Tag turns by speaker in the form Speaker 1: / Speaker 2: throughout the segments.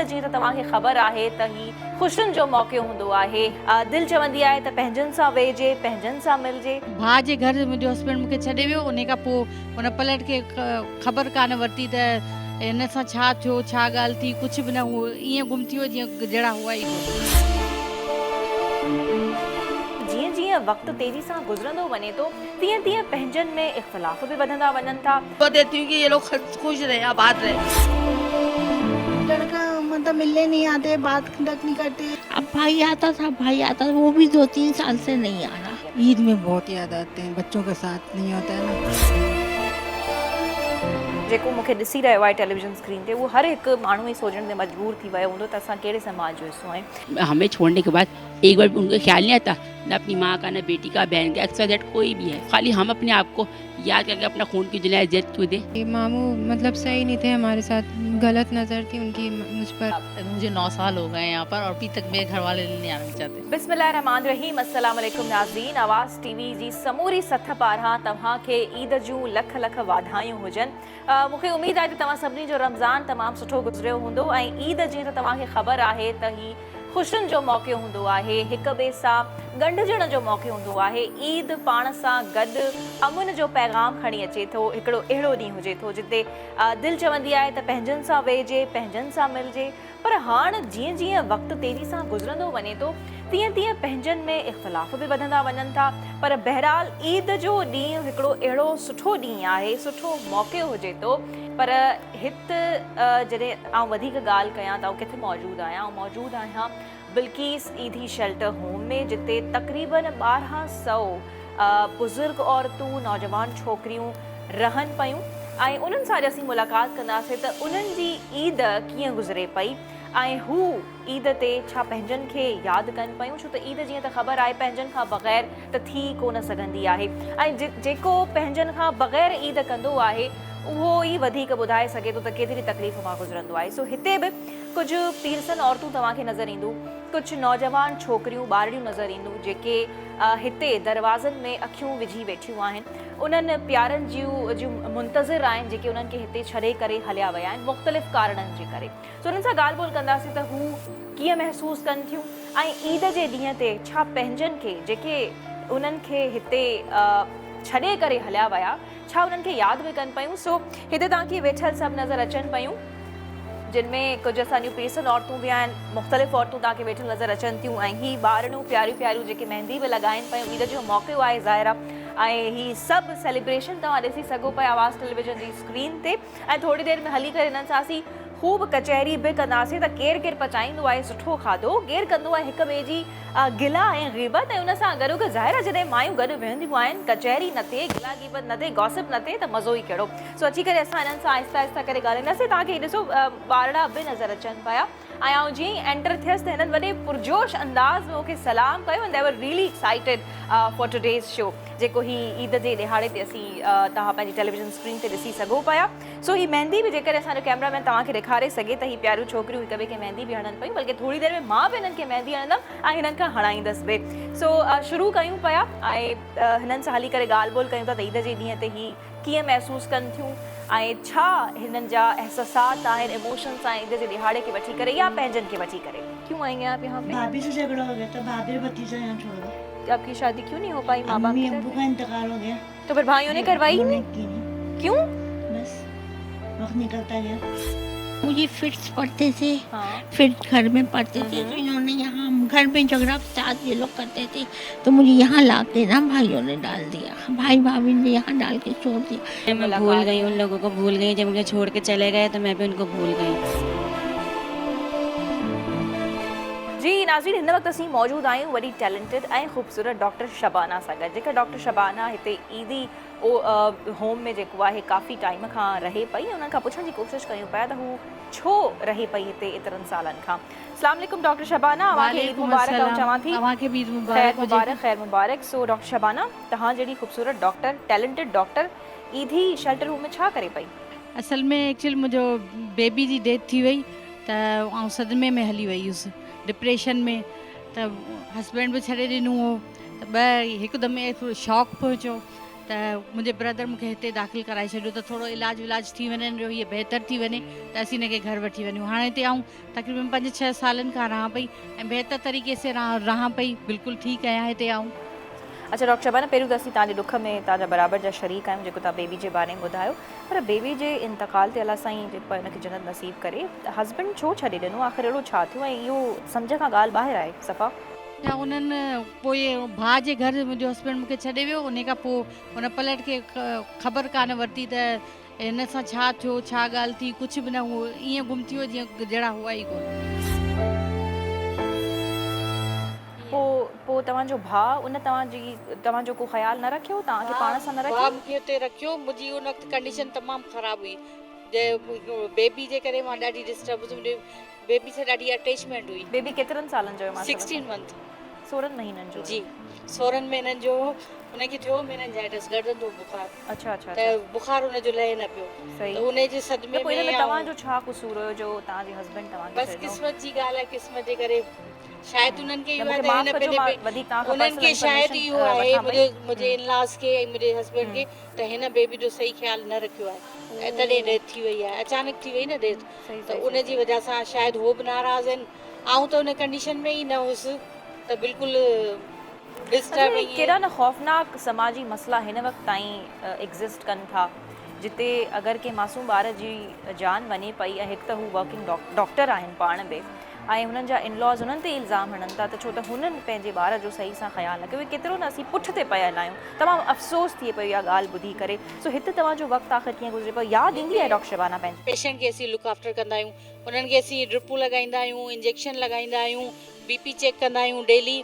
Speaker 1: जीअं त तव्हांखे ख़बर आहे त ही ख़ुशियुनि जो मौक़ो हूंदो आहे। दिलि चवंदी आहे त पंहिंजनि सां वेहिजे, पंहिंजनि सां मिलिजे।
Speaker 2: भाउ जे घर मुंहिंजो हस्बैंड मूंखे छॾे वियो, उन खां पोइ हुन पलट के ख़बर कान वरिती त हिन सां छा थियो, छा ॻाल्हि थी, कुझु बि न, उहो ईअं गुम थी वियो जीअं जहिड़ा हुआ ई
Speaker 1: जीअं जीअं वक़्तु तेज़ी सां गुज़रंदो वञे थो, तीअं तीअं पंहिंजनि में इख़्तिलाफ़ बि वधंदा वञनि था।
Speaker 3: देती हूँ कि ये लोग खुश रहे, आबाद रहे।
Speaker 4: लड़का मतलब मिलने नहीं आते, बात तक नहीं करते।
Speaker 5: अब भाई आता था, वो भी 2-3 साल से नहीं आ रहा।
Speaker 6: ईद में बहुत याद आते हैं, बच्चों के साथ नहीं होता है ना।
Speaker 1: जेको मूंखे ॾिसी रहियो आहे टेलीविजन स्क्रीन ते, उहो हर हिकु माण्हू ई सोचण ते मजबूर थी वियो हूंदो त असां कहिड़े समाज जो हिसो आहियूं।
Speaker 7: हमें छोड़ने के बाद एक बार उनको ख्याल नहीं आता, न अपनी माँ का, न बेटी का, बहन का, XYZ कोई भी है, खाली हम अपने आप को याद करके अपना खून की जलाए इज्जत क्यों दे।
Speaker 8: मामू मतलब सही नहीं थे हमारे साथ, गलत नज़र थी उनकी मुझ पर।
Speaker 2: मुझे 9 साल हो गए यहाँ पर और अभी तक मेरे घर वाले नहीं आना चाहते।
Speaker 1: बिस्मिल्लाहिर्रहमानिर्रहीम, अस्सलाम वालेकुम नाज़रीन। आवाज़ टीवी जी समूरी सथ पारां तव्हांखे ईद जूं लख लख वाधायूं हुजनि। मूंखे उमेद आहे त तव्हां सभिनी जो रमज़ान तमामु सुठो गुज़रियो हूंदो ऐं ईद जीअं त तव्हांखे ख़बर आहे त ही ख़ुशियुनि जो मौक़ो हूंदो आहे, हिक ॿिए सां ॻंढिजण जो मौक़ो हूंदो आहे। ईद पाण सां गॾु अमुन जो पैगाम खणी अचे थो। हिकिड़ो अहिड़ो ॾींहुं हुजे थो जिते दिलि चवंदी आहे त पंहिंजनि सां वेहिजे, पंहिंजनि सां मिलिजे। पर हाणे जीअं जीअं वक़्तु तेज़ी सां गुज़रंदो वञे थो, तीअं तीअं पंहिंजनि में इख़्तिलाफ़ बि वधंदा वञनि था। पर बहरहाल ईद जो ॾींहुं हिकिड़ो अहिड़ो सुठो ॾींहुं आहे, सुठो मौक़ो हुजे थो। पर हिते जॾहिं आउं वधीक ॻाल्हि कयां त आउं किथे मौजूदु आहियां? आउं मौजूदु आहियां बिल्किस ईदी शेल्टर होम में, जिते तक़रीबन 1200 बुज़ुर्ग औरतूं, नौजवान छोकिरियूं रहनि पियूं ऐं उन्हनि सां असीं मुलाक़ात कंदासीं त उन्हनि जी ईद कीअं गुज़रे पई ऐं हू ईद ते छा पंहिंजनि खे यादि कनि पियूं। छो त ईद जीअं त ख़बर आहे पंहिंजनि खां बग़ैर त थी कोन सघंदी आहे ऐं जेको पंहिंजनि खां बग़ैर ईद कंदो आहे उहो ई वधीक ॿुधाए सघे थो त केतिरी तकलीफ़ मां गुज़रंदो आहे। सो हिते बि कुझु पीरसन औरतूं तव्हांखे नज़र ईंदियूं, कुझु नौजवान छोकिरियूं, ॿारड़ियूं नज़र ईंदियूं जेके हिते दरवाज़नि में अखियूं विझी वेठियूं आहिनि। उन्हनि प्यारनि जूं मुंतज़िर आहिनि जेके उन्हनि खे हिते छॾे करे हलिया विया आहिनि मुख़्तलिफ़ कारणनि जे करे। सो उन्हनि सां ॻाल्हि ॿोल कंदासीं त हू कीअं महसूसु कनि थियूं ऐं ईद जे ॾींहं ते छा पंहिंजनि खे जेके उन्हनि खे हिते छॾे करे हलिया विया, छा उन्हनि खे यादि बि कनि पियूं। सो हिते तव्हांखे वेठल सभु नज़र अचनि पियूं, जिन में कुझु असांजूं पीरसन औरतूं बि आहिनि, मुख़्तलिफ़ औरतूं तव्हांखे वेठल नज़र अचनि थियूं ऐं ही ॿारड़ियूं प्यारियूं प्यारियूं जेके मेहंदी बि लॻाइनि पियूं। ईद जो मौक़ो आहे ज़ाहिर आहे ऐं ही सभु सेलिब्रेशन तव्हां ॾिसी सघो पिया आवाज़ टेलीविजन जी स्क्रीन ते। ऐं थोरी देरि में हली करे हिननि सां असीं ख़ूब कचहरी बि कंदासीं त केरु केरु पचाईंदो आहे सुठो खाधो, केरु कंदो आहे हिक ॿिए जी गिला ऐं ग़ीबत, ऐं उन सां गॾो गॾु ज़ाहिर आहे जॾहिं मायूं गॾु वेहंदियूं आहिनि, कचहरी न थिए, गिला ग़ीबत न थिए, गॉसिप न थिए त मज़ो ई कहिड़ो। सो अची करे असां हिननि सां आहिस्ता आहिस्ता करे ॻाल्हाईंदासीं। तव्हांखे ॾिसो ॿारड़ा बि नज़र अचनि पिया ऐं आउं जीअं ई एंटर थियसि त हिननि वॾे पुरजोश अंदाज़ में मूंखे सलाम कयो and they were really excited for today's show, जेको ही ईद जे ॾिहाड़े ते असीं तव्हां पंहिंजी टेलीविजन स्क्रीन ते ॾिसी सघो पिया। सो ही मेहंदी बि जेकर असांजो कैमरामैन तव्हांखे ॾेखारे सघे त ही प्यारियूं छोकिरियूं हिक ॿिए खे मेहंदी बि हणनि पियूं, बल्कि थोरी देरि में मां बि हिननि खे मेहंदी हणंदमि ऐं हिननि खां हणाईंदसि बि। सो शुरू कयूं पिया ऐं हिननि सां हली करे ॻाल्हि ॿोल कयूं था त ईद जे ॾींहं ते ही कीअं महसूसु कनि थियूं ऐं छा हिननि जा एहसासात आहिनि, इमोशन्स आहिनि ईद जे ॾिहाड़े खे वठी करे या पंहिंजनि खे वठी करे। क्यों आई हैं आप यहाँ पे?
Speaker 4: भाभी से झगड़ा हो गया था, भाभी और भतीजा यहाँ छोड़ गए।
Speaker 1: आपकी शादी क्यों नहीं हो पाई? माँ बाप
Speaker 4: अम्मी अब्बू का इंतकाल हो गया
Speaker 1: तो फिर भाइयों ने करवाई नहीं? क्यों?
Speaker 4: बस वक्त निकलता गया।
Speaker 5: मुझे फिट्स पड़ते थे,
Speaker 1: हाँ।
Speaker 5: फिर घर में पड़ते थे तो इन्होंने यहाँ घर में झगड़ा साथ ये लोग करते थे तो मुझे यहाँ ला के ना भाइयों ने डाल दिया, भाई भाभी ने यहाँ डाल के छोड़ दिया।
Speaker 7: मैं भूल गई, उन लोगों को भूल गई, जब मुझे छोड़ के चले गए तो मैं भी उनको भूल गई।
Speaker 1: जी नाज़रीन, हिन वक़्तु असीं मौजूदु आहियूं वॾी टैलेंटेड ऐं ख़ूबसूरत डॉक्टर शबाना सां गॾु, जेका डॉक्टर शबाना हिते ईदी होम में जेको आहे काफ़ी टाइम खां रहे पई। उन्हनि खां पुछण जी कोशिशि कयूं पिया त हू छो रहे पई हिते एतिरनि सालनि खां। अस्सलाम वालेकुम डॉक्टर शबाना, ईद मुबारक चवां थी।
Speaker 2: तव्हांखे बि
Speaker 1: ख़ैर मुबारक। सो डॉक्टर शबाना, तव्हां जहिड़ी ख़ूबसूरत डॉक्टर, टैलेंटेड डॉक्टर ईदी शेल्टर होम में छा करे पई?
Speaker 2: असल में एक्चुअली मुंहिंजो बेबी जी डेथ थी वई त आउं सदमे में हली वई हुअसि, डिप्रेशन में। त हस्बैंड बि छॾे ॾिनो हो त हिकदमि थोरो शॉक पहुचो त त मुंहिंजे ब्रदर मूंखे हिते दाख़िल कराए छॾियो त थोरो इलाज विलाज थी वञनि जो हीअ बहितर थी वञे त असीं हिनखे घर वठी वञूं। हाणे हिते आऊं तक़रीबन 5-6 सालनि खां रहां पई ऐं बहितर तरीक़े से रहां पई, बिल्कुलु ठीकु आहियां हिते आऊं।
Speaker 1: अच्छा डॉक्टर शबाना, पहिरियों त असीं तव्हांजे ॾुख में तव्हांजा बराबरि जा शरीक आहियूं जेको तव्हां बेबी जे बारे में ॿुधायो, पर बेबी जे इंतकाल ते अलाह साईं हिनखे जन्नत नसीब करे, हस्बैंड छो छॾे ॾिनो, आख़िर अहिड़ो छा थियो ऐं इहो सम्झ खां ॻाल्हि ॿाहिरि आहे सफ़ा?
Speaker 2: या उन्हनि पोइ भाउ जे घर मुंहिंजो हस्बैंड मूंखे छॾे वियो, उन खां पोइ हुन पलट खे ख़बर कान वरिती त हिन सां छा थियो, छा ॻाल्हि थी, कुझु बि न, उहो ईअं गुम थी वियो जीअं जहिड़ा हुआ ई कोन।
Speaker 1: पोइ तव्हांजो भाउ उन तव्हांजो को ख़्यालु न रखियो, तव्हांखे पाण सां न रखियो?
Speaker 2: भाउ मूंखे हुते रखियो, मुंहिंजी उन वक़्तु कंडीशन तमामु ख़राबु हुई, बेबी जे करे मां ॾाढी डिस्टर्ब हुअसि, बेबी सां ॾाढी अटैचमेंट हुई।
Speaker 1: बेबी केतिरनि सालनि जो?
Speaker 2: 16 मंथ।
Speaker 1: 16 महीननि जो?
Speaker 2: जी 16 महीननि जो हुनखे थियो मेनिंजाइटिस, गर्दन जो बुखार।
Speaker 1: अच्छा
Speaker 2: त बुखार हुनजो लहे न पियो, त हुनजे सदमे में
Speaker 1: तव्हांजो छा कसूर हुयो जो तव्हांजे हस्बैंड तव्हांखे?
Speaker 2: बस क़िस्मत जी ॻाल्हि आहे, क़िस्मत जे करे शायदि उन्हनि खे इहो आहे त हिन पंहिंजे उन्हनि खे शायदि इहो आहे मुंहिंजे इनलॉस खे ऐं मुंहिंजे हस्बैंड खे त हिन बेबी जो सही ख़्यालु न रखियो आहे ऐं तॾहिं डेथ थी वई आहे, अचानक थी वई न डेथ, त उनजी वजह सां शायदि हो बि नाराज़ आहिनि, आऊं त उन कंडीशन में ई न हुअसि, त बिल्कुलु डिस्टर्बिंग।
Speaker 1: केॾा न ख़ौफ़नाक समाजी मसला हिन वक़्तु ताईं एग्ज़िस्ट कनि था, जिते अगरि कंहिं मासूम ॿार जी जान वञे पई ऐं हिकु त हू वर्किंग डॉक्टर आहिनि पाण बि, ऐं हुननि जा इनलॉज़ हुननि ते इल्ज़ाम हणनि था त छो त हुननि पंहिंजे ॿार जो सही सां ख़्यालु न कयो। केतिरो न असीं पुठ ते पियल आहियूं, तमामु अफ़सोस थिए पियो इहा ॻाल्हि ॿुधी करे। सो हिते तव्हांजो वक़्तु आख़िर कीअं गुज़रे पियो, यादि ईंदी आहे डॉक्टर शबाना पंहिंजे
Speaker 2: पेशेंट खे असीं लुक आफ्टर कंदा आहियूं, उन्हनि खे असीं ड्रिपूं लॻाईंदा आहियूं, इंजेक्शन लॻाईंदा आहियूं, BP चेक कंदा आहियूं डेली,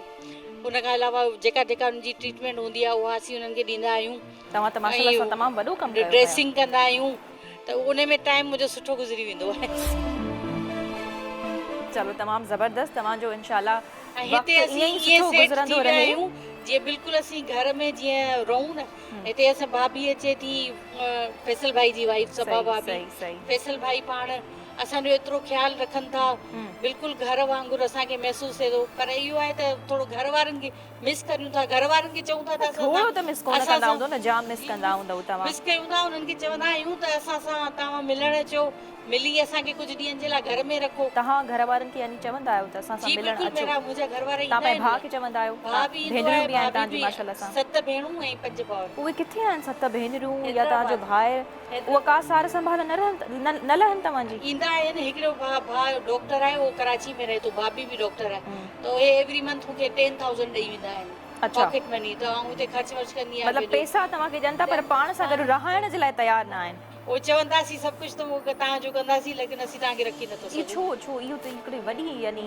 Speaker 2: उन खां अलावा जेका उन्हनि जी ट्रीटमेंट हूंदी आहे उहा असीं उन्हनि खे ॾींदा आहियूं।
Speaker 1: तव्हां त माशाअल्लाह सां तमामु वॾो कमु कयो।
Speaker 2: ड्रेसिंग कंदा आहियूं, त उन में टाइम मुंहिंजो सुठो गुज़री वेंदो आहे।
Speaker 1: चलो तमामु ज़बरदस्त, तव्हांजो इंशाल्लाह
Speaker 2: हिते असीं ईअं सेट थी विया आहियूं जीअं बिल्कुलु असीं घर में जीअं रहूं न, हिते असां भाभी अचे थी, फैसल भाई जी वाइफ सबा भाभी, फैसल भाई पाण असांजो एतिरो ख़्यालु रखनि था, बिल्कुलु घर वांगुरु असांखे महसूसु थिए थो, पर इहो आहे त थोरो घर वारनि खे मिस करियूं था, घर वारनि खे चऊं था त
Speaker 1: थोरो त मिस कोन कंदा हूंदो न, जाम मिस कंदा हूंदव तव्हां?
Speaker 2: मिस कयूं था, उन्हनि खे चवंदा आहियूं त असां सां तव्हां मिलणु अचो, मिली असांखे कुझु ॾींहंनि जे लाइ घर में रखो।
Speaker 1: तव्हां घर वारनि खे यानी चवंदा आहियो त असां सां मिलणु अचो?
Speaker 2: मुंहिंजा घर वारा
Speaker 1: तव्हां पंहिंजे भाउ खे चवंदा आहियो? भेनरूं बि आहिनि तव्हांजी माशाअल्लाह सां?
Speaker 2: 7 भेणूं ऐं 5 भाउ।
Speaker 1: उहे किथे आहिनि 7 भेनरूं या तव्हांजो भाउ? उहा का सार संभाल न लहनि तव्हांजी?
Speaker 2: ईंदा आहिनि, हिकिड़ो भाउ डॉक्टर आहे, उहो कराची में रहे थो, भाभी बि डॉक्टर आहे, त उहे एवरी मंथ मूंखे 10,000 ॾेई वेंदा आहिनि पॉकेट मनी, त आउं हुते ख़र्च वर्च कंदी आहियां।
Speaker 1: मतिलबु पैसा तव्हांखे ॾियनि था पर पाण सां गॾु रहण जे लाइ तयारु न आहिनि?
Speaker 2: उहो चवंदासीं सभु कुझु त तव्हांजो कंदासीं, लेकिन असीं तव्हांखे रखी नथो सघूं।
Speaker 1: छो इहो त हिकिड़ी वॾी यानी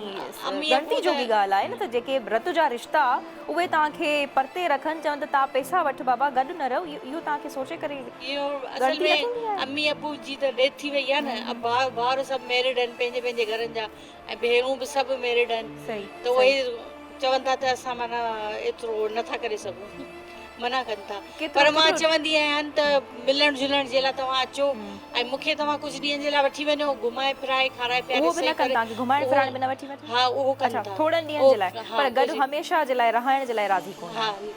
Speaker 1: गणती जो बि ॻाल्हि आहे न, त जेके रत जा रिश्ता उहे तव्हांखे परते रखनि, चवनि त तव्हां पैसा वठि बाबा, गॾु न रहो, इहो तव्हांखे सोचे करे?
Speaker 2: इहो असल में अम्मी अबू जी त डेथ थी वई आहे न, भाउर सभु मैरिड आहिनि पंहिंजे पंहिंजे घरनि जा, ऐं भेणूं बि सभु मैरिड आहिनि, त उहे चवनि था त असां माना एतिरो नथा करे सघूं, मना कनि था, पर मां चवंदी आहियां त मिलण जुलण जे लाइ तव्हां अचो, ऐं मूंखे तव्हां कुझु ॾींहंनि जे लाइ वठी वञो, घुमाए फिराए खाराए पीआरे सही करे। तव्हांखे
Speaker 1: घुमाइण फिराइण में न वठी वञो? हा,
Speaker 2: उहो कनि था
Speaker 1: थोड़नि ॾींहंनि जे लाइ, पर गॾु हमेशह जे लाइ रहण जे लाइ राज़ी कोन?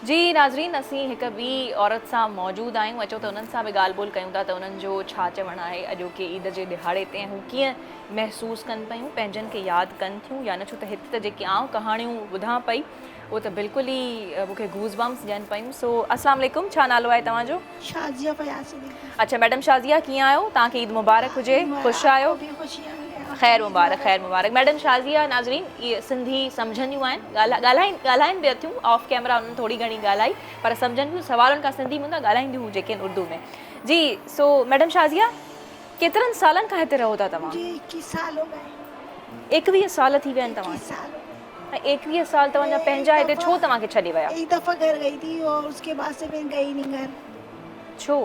Speaker 1: जी नाज़रीन, असीं हिकु ॿी औरत सां मौजूदु आहियूं, अचो त उन्हनि सां बि ॻाल्हि ॿोल कयूं था त उन्हनि जो छा चवणु आहे अॼोके ईद जे ॾिहाड़े ते, हू कीअं महसूसु कनि पियूं, पंहिंजनि खे यादि कनि थियूं या न, छो त हिते त जेके आऊं कहाणियूं ॿुधां पई उहो त बिल्कुलु ई मूंखे गूज़ बम्स ॾियनि पियूं। सो अस्सलाम वालेकुम, छा नालो आहे तव्हांजो?
Speaker 4: शाज़िया फयाज़।
Speaker 1: अच्छा मैडम शाज़िया, कीअं आहियो? तव्हांखे ईद मुबारक हुजे, ख़ुशि आहियो? ख़ैर मुबारक, ख़ैर मुबारक। मैडम शाज़िया नाज़रीन इहे सिंधी सम्झंदियूं आहिनि, ॻाल्हाइनि बि थियूं, ऑफ कैमरा उन्हनि थोरी घणी ॻाल्हाई, पर सम्झनि थियूं, सवालनि खां सिंधी हूंदा ॻाल्हाईंदियूं हूं जेके उर्दू में। जी, सो मैडम शाज़िया, केतिरनि सालनि खां हिते रहो था तव्हां?
Speaker 4: 21 साल हो गए।
Speaker 1: 21 साल थी विया आहिनि तव्हां? 21 साल तव्हांजा पंहिंजा हिते, छो तव्हांखे छॾे विया?
Speaker 4: एक दफ़ा घर गई थी और उसके बाद से फिर गई नहीं घर।
Speaker 1: छो?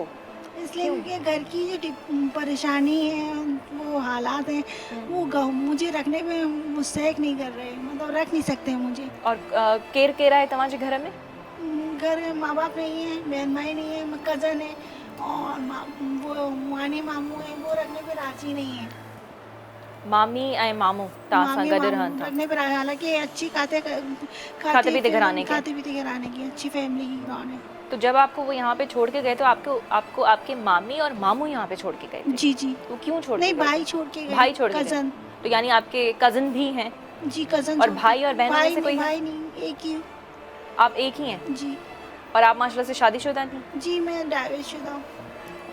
Speaker 4: इसलिए क्योंकि घर की जो परेशानी है, वो हालात हैं, वो मुझे रखने में मुस्तैक नहीं कर रहे, मतलब रख नहीं सकते मुझे।
Speaker 1: और केर केर है तव्हांजे घर में?
Speaker 4: घर में माँ बाप नहीं है, बहन भाई नहीं है, कज़न है, और वो मानी मामू है, वो रखने पे राजी नहीं है।
Speaker 1: मामी ऐं मामू तव्हां सां
Speaker 4: मामी
Speaker 1: गॾु
Speaker 4: मामू
Speaker 1: रहनि था
Speaker 4: रखने पर आए, हालांकि अच्छी
Speaker 1: खाते पीते घराने के।
Speaker 4: खाते पीते घराने की अच्छी फैमिली की गाँव है।
Speaker 1: तो जब आपको वो यहाँ पे छोड़ के गए तो आपको आपके मामी और मामू यहाँ पे छोड़ के गए थे?
Speaker 4: जी जी।
Speaker 1: वो क्यों छोड़ के
Speaker 4: नहीं,
Speaker 1: गए
Speaker 4: भाई
Speaker 1: थे?
Speaker 4: छोड़ के गए।
Speaker 1: भाई छोड़ के गए।
Speaker 4: कजन।
Speaker 1: तो यानी आपके कजन भी हैं?
Speaker 4: जी कजन।
Speaker 1: और भाई और बहनों में से कोई है?
Speaker 4: भाई नहीं, एक ही हूँ।
Speaker 1: आप एक ही हैं?
Speaker 4: जी
Speaker 1: और आप माशाल्लाह से शादीशुदा थी?
Speaker 4: जी, मैं डाइवोर्स शुदा हूँ।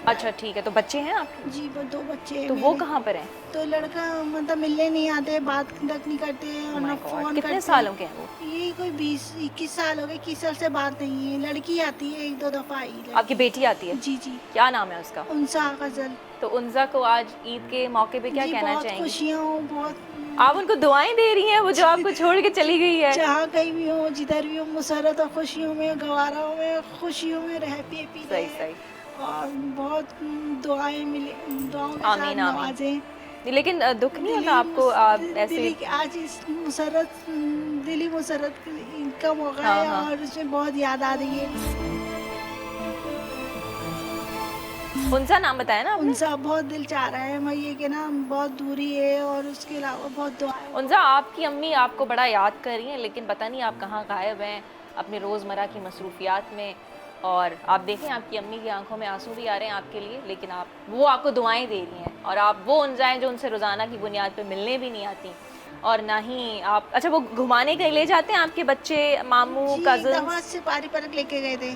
Speaker 1: अच्छा ठीक है। तो बच्चे हैं आपके?
Speaker 4: जी, वो 2 बच्चे हैं
Speaker 1: तो वो
Speaker 4: मेरे।
Speaker 1: कहाँ पर हैं?
Speaker 4: तो लड़का मतलब मिलने नहीं आते, बात तक नहीं करते और
Speaker 1: Oh
Speaker 4: ना
Speaker 1: my God,
Speaker 4: फोन
Speaker 1: कितने
Speaker 4: करते।
Speaker 1: सालों के हैं वो?
Speaker 4: ये कोई 20-21 साल हो गए, 21 साल से बात नहीं है। लड़की आती है 1-2 दफा आई लड़की।
Speaker 1: आपकी बेटी आती है?
Speaker 4: जी जी।
Speaker 1: क्या नाम है उसका?
Speaker 4: उनसा गजल।
Speaker 1: तो उनजा को आज ईद के मौके पे क्या
Speaker 4: जी,
Speaker 1: कहना
Speaker 4: बहुत
Speaker 1: चाहेंगी?
Speaker 4: खुशियाँ हो, बहुत।
Speaker 1: आप उनको दुआएं दे रही हैं, वो जो आपको छोड़ के चली गई है?
Speaker 4: जहाँ कहीं भी हो, जिधर भी हो, मुसरत और खुशियों में, गवाराओं में, खुशियों में हैप्पी
Speaker 1: सही सही।
Speaker 4: और बहुत दुआएं मिले, दुआओं के
Speaker 1: आमीन,
Speaker 4: साथ
Speaker 1: आमीन।
Speaker 4: नवाजें।
Speaker 1: लेकिन दुख नहीं होता आपको ऐसे?
Speaker 4: आज इस मुसरत, दिली मुसरत का मौका
Speaker 1: हाँ,
Speaker 4: है
Speaker 1: हाँ।
Speaker 4: और उसमें बहुत याद आ रही है।
Speaker 1: उनसा नाम बताया ना आपने?
Speaker 4: उनसा बहुत दिल चाह रहा है, मैं ये कि ना बहुत दूरी है और उसके अलावा बहुत दुआएं।
Speaker 1: उनसा आपकी अम्मी आपको बड़ा याद कर रही हैं, लेकिन पता नहीं आप कहाँ गायब हैं अपने रोज़मर्रा की मसरूफियात में। और आप देखें आपकी अम्मी की आंखों में आंसू भी आ रहे हैं आपके लिए, लेकिन वो आपको दुआएं दे रही हैं। और आप वो उनजाएं जो उनसे रोज़ाना की बुनियाद पे मिलने भी नहीं आती, और ना ही आप। अच्छा, वो घुमाने के लिए ले जाते हैं आपके बच्चे, मामू, कज़न?
Speaker 4: दवा से पारी परक लेके गए थे।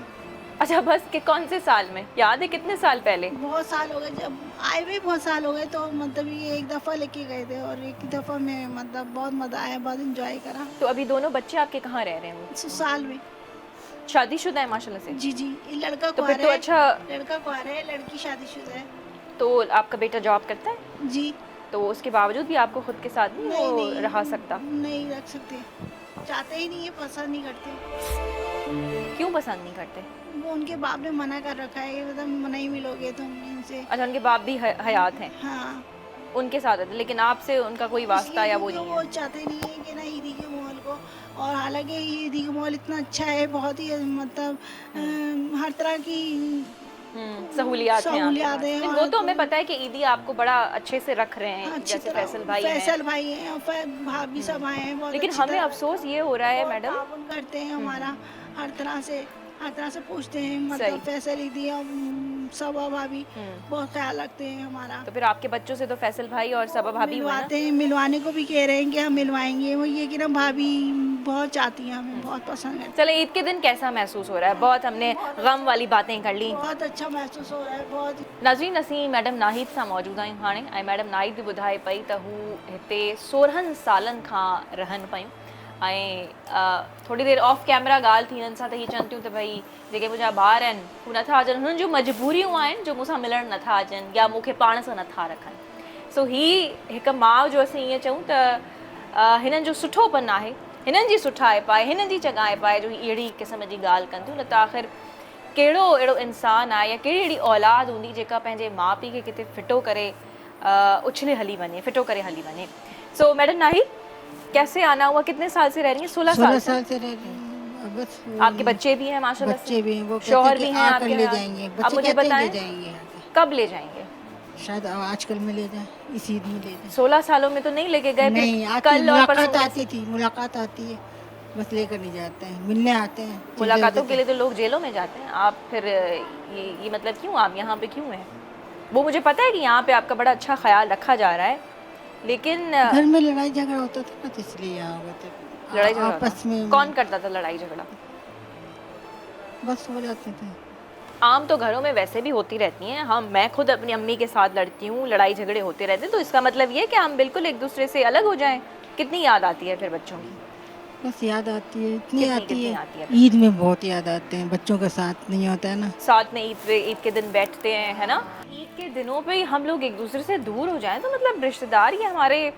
Speaker 1: अच्छा, बस के कौन से साल में याद है? कितने साल पहले?
Speaker 4: बहुत साल हो गए, जब आए हुए बहुत साल हो गए। तो मतलब ये एक दफ़ा लेके गए थे और एक दफ़ा में मतलब बहुत मज़ा आया, बहुत इंजॉय करा।
Speaker 1: तो अभी दोनों बच्चे आपके कहाँ रह रहे हैं?
Speaker 4: ससुराल में।
Speaker 1: शादीशुदा है माशाल्लाह से?
Speaker 4: जी जी। ये लड़का
Speaker 1: तो फिर
Speaker 4: कुंवारा
Speaker 1: तो
Speaker 4: है।
Speaker 1: अच्छा।
Speaker 4: लड़का कुंवारा है, लड़की शादीशुदा है।
Speaker 1: तो आपका बेटा जॉब करता है?
Speaker 4: जी।
Speaker 1: तो उसके बावजूद भी आपको खुद के साथ नहीं वो रहा सकता?
Speaker 4: नहीं रख सकते, चाहते ही नहीं है, पसंद नहीं करते।
Speaker 1: क्यों पसंद नहीं करते?
Speaker 4: वो उनके बाप ने मना कर रखा है, मतलब नहीं मिलोगे तुम इनसे।
Speaker 1: अच्छा, उनके बाप भी हयात हैं?
Speaker 4: हाँ।
Speaker 1: उनके साथ है, लेकिन आपसे उनका कोई वास्ता या वो नहीं
Speaker 4: वो
Speaker 1: है?
Speaker 4: चाहते नहीं है कि ना ईदी के माहौल को। और हालांकि ईदी का माहौल इतना अच्छा है, बहुत ही मतलब हर तरह की
Speaker 1: सहूलियात हैं आपके
Speaker 4: सहूलियात
Speaker 1: पास।
Speaker 4: हैं।
Speaker 1: नहीं,
Speaker 4: और
Speaker 1: वो तो हमें पता है कि ईदी आपको बड़ा अच्छे से रख रहे हैं,
Speaker 4: अच्छी
Speaker 1: जैसे
Speaker 4: तरह
Speaker 1: फैसल भाई हैं।
Speaker 4: फैसल भाई हैं और भाभी सब आए हैं, बहुत
Speaker 1: लेकिन
Speaker 4: अच्छी
Speaker 1: हमें
Speaker 4: तरह
Speaker 1: अफसोस ये हो रहा है
Speaker 4: बहुत
Speaker 1: मैडम।
Speaker 4: ताउन करते हैं हमारा, हर तरह से पूछते हैं, मतलब
Speaker 1: सही।
Speaker 4: फैसल ईदी और सबा भाभी बहुत ख्याल रखते हैं हमारा।
Speaker 1: तो फिर आपके बच्चों से तो फैसल भाई और सबा भाभी हुए ना?
Speaker 4: मिलवाते हैं, मिलवाने को भी कह रहे हैं कि हम मिलवाएंगे। वो ये कि ना भाभी बहुत चाहती हैं, हमें बहुत पसंद है।
Speaker 1: चलो, ईद के दिन कैसा महसूस हो रहा है? बहुत हमने गम वाली बातें कर ली।
Speaker 4: बहुत अच्छा महसूस हो रहा है, बहुत।
Speaker 1: नाज़रीन, असीं मैडम नाहिद सां मौजूद आहियूं हाणे, ऐं मैडम नाहिद ॿुधाए पई त हू हिते 16 सालनि खां रहनि पियूं। ऐं थोड़ी देरि ऑफ कैमरा ॻाल्हि थी हिननि सां, त हीअ चवनि थियूं त भई जेके मुंहिंजा ॿार आहिनि हू नथा अचनि, हुननि जूं मजबूरियूं आहिनि जो मूंसां मिलणु नथा अचनि या मूंखे पाण सां नथा रखनि। सो हीअ हिकु माउ जो असीं ईअं चऊं त हिननि जो सुठोपन आहे, हिननि जी सुठाइप आहे, हिननि जी चङाइप आहे जो अहिड़ी क़िस्म जी ॻाल्हि कनि थियूं। न त आख़िर कहिड़ो अहिड़ो इंसानु आहे या कहिड़ी अहिड़ी औलाद हूंदी जेका पंहिंजे माउ पीउ खे किथे फिटो करे उछले हली वञे, फिटो करे हली वञे। सो मैडम नाहिद, कैसे आना हुआ? कितने साल से रह रही हैं? 16
Speaker 6: 16
Speaker 1: से?
Speaker 6: साल से रह रही हूँ। बस
Speaker 1: आपके बच्चे भी हैं माशाल्लाह से?
Speaker 6: बच्चे भी हैं, वो
Speaker 1: शौहर
Speaker 6: कहते
Speaker 1: भी
Speaker 6: कि
Speaker 1: हैं
Speaker 6: आकर
Speaker 1: आपके
Speaker 6: ले
Speaker 1: यहाँ?
Speaker 6: जाएंगे।
Speaker 1: अब
Speaker 6: बच्चे
Speaker 1: मुझे
Speaker 6: कहते हैं
Speaker 1: बताएं
Speaker 6: ले जाएंगे आके।
Speaker 1: कब ले जाएंगे?
Speaker 6: शायद आजकल में ले जाए, इस ईद में ले जाए।
Speaker 1: 16 सालों में तो नहीं लेके गए? फिर
Speaker 6: नहीं, आती
Speaker 1: कल और परसों
Speaker 6: मुलाकात
Speaker 1: कैसे?
Speaker 6: आती थी, मुलाकात आती है, बस लेकर नहीं जाते हैं, मिलने आते हैं।
Speaker 1: मुलाकातों के लिए तो लोग जेलों में जाते हैं, आप फिर ये मतलब क्यों आप यहाँ पे क्यों हैं? वो मुझे पता है कि यहाँ पे आपका बड़ा अच्छा ख्याल रखा जा रहा है, लेकिन
Speaker 6: घर में लड़ाई झगड़ा होता था ना, तो इसलिए यहाँ हो गए थे।
Speaker 1: लड़ाई झगड़ा
Speaker 6: आपस
Speaker 1: होता?
Speaker 6: में
Speaker 1: कौन करता था लड़ाई झगड़ा?
Speaker 6: बस हो जाते थे।
Speaker 1: आम तो घरों में वैसे भी होती रहती हैं। मैं खुद अपनी अम्मी के साथ लड़ती हूँ, लड़ाई झगड़े होते रहते हैं, तो इसका मतलब ये है कि हम बिल्कुल एक दूसरे से अलग हो जाएं। कितनी याद आती है फिर बच्चों की?
Speaker 6: बस याद आती है, इतनी आती
Speaker 1: कितनी
Speaker 6: है।
Speaker 1: आती है?
Speaker 6: ईद में बहुत याद आते हैं, बच्चों के साथ नहीं होता है ना।
Speaker 1: साथ में ईद के दिन बैठते हैं, है ना? ईद के दिनों पे ही हम लोग एक दूसरे से दूर हो जाएं तो मतलब रिश्तेदार ये हमारे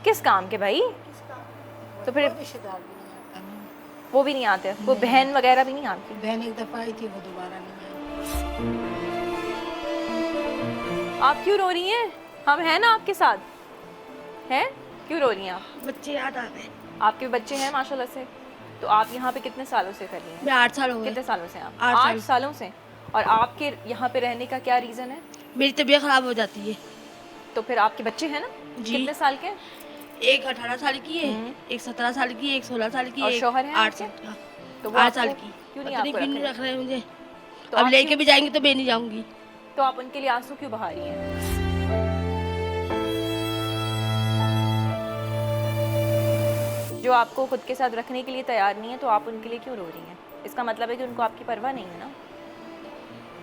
Speaker 1: किस काम के भाई? तो फिर
Speaker 6: रिश्तेदार भी नहीं आता ना।
Speaker 1: वो भी नहीं आते? वो बहन वगैरह भी नहीं आती?
Speaker 6: बहन एक दफा आई थी, वो दोबारा नहीं आई।
Speaker 1: आप क्यों रो रही हैं? हम हैं ना आपके साथ, हैं? क्यों रो रही हैं आप?
Speaker 3: बच्चे याद आ गए।
Speaker 1: आपके बच्चे हैं माशाल्लाह से? तो आप यहाँ पे कितने सालों से कर रही हैं?
Speaker 3: मैं 8 साल हो गए।
Speaker 1: कितने सालों से आप?
Speaker 3: 8
Speaker 1: 8 सालों से। और आपके यहाँ पे रहने का क्या रीज़न है?
Speaker 3: मेरी तबीयत खराब हो जाती है।
Speaker 1: तो फिर आपके बच्चे हैं ना?
Speaker 3: जी।
Speaker 1: कितने साल के?
Speaker 3: एक 18 साल की है, एक 17 साल की, एक 16 साल की,
Speaker 1: और
Speaker 3: एक
Speaker 1: शौहर है
Speaker 3: 8
Speaker 1: आपके?
Speaker 3: साल का,
Speaker 1: तो वो
Speaker 3: 8 साल
Speaker 1: आपको
Speaker 3: की।
Speaker 1: क्यों नहीं
Speaker 3: पता नहीं
Speaker 1: आपको
Speaker 3: क्यों नहीं
Speaker 1: रख
Speaker 3: रख रहे मुझे।
Speaker 1: तो
Speaker 3: अब
Speaker 1: आप
Speaker 3: लेके
Speaker 1: क्यों-
Speaker 3: भी जाएंगे तो मैं नहीं जाऊंगी।
Speaker 1: तो आप उनके लिए आंसू क्यों बहा रही हैं? जो आपको खुद के साथ रखने के लिए तैयार नहीं है तो आप उनके लिए क्यों रो रही हैं? इसका मतलब है कि उनको आपकी परवाह नहीं है ना।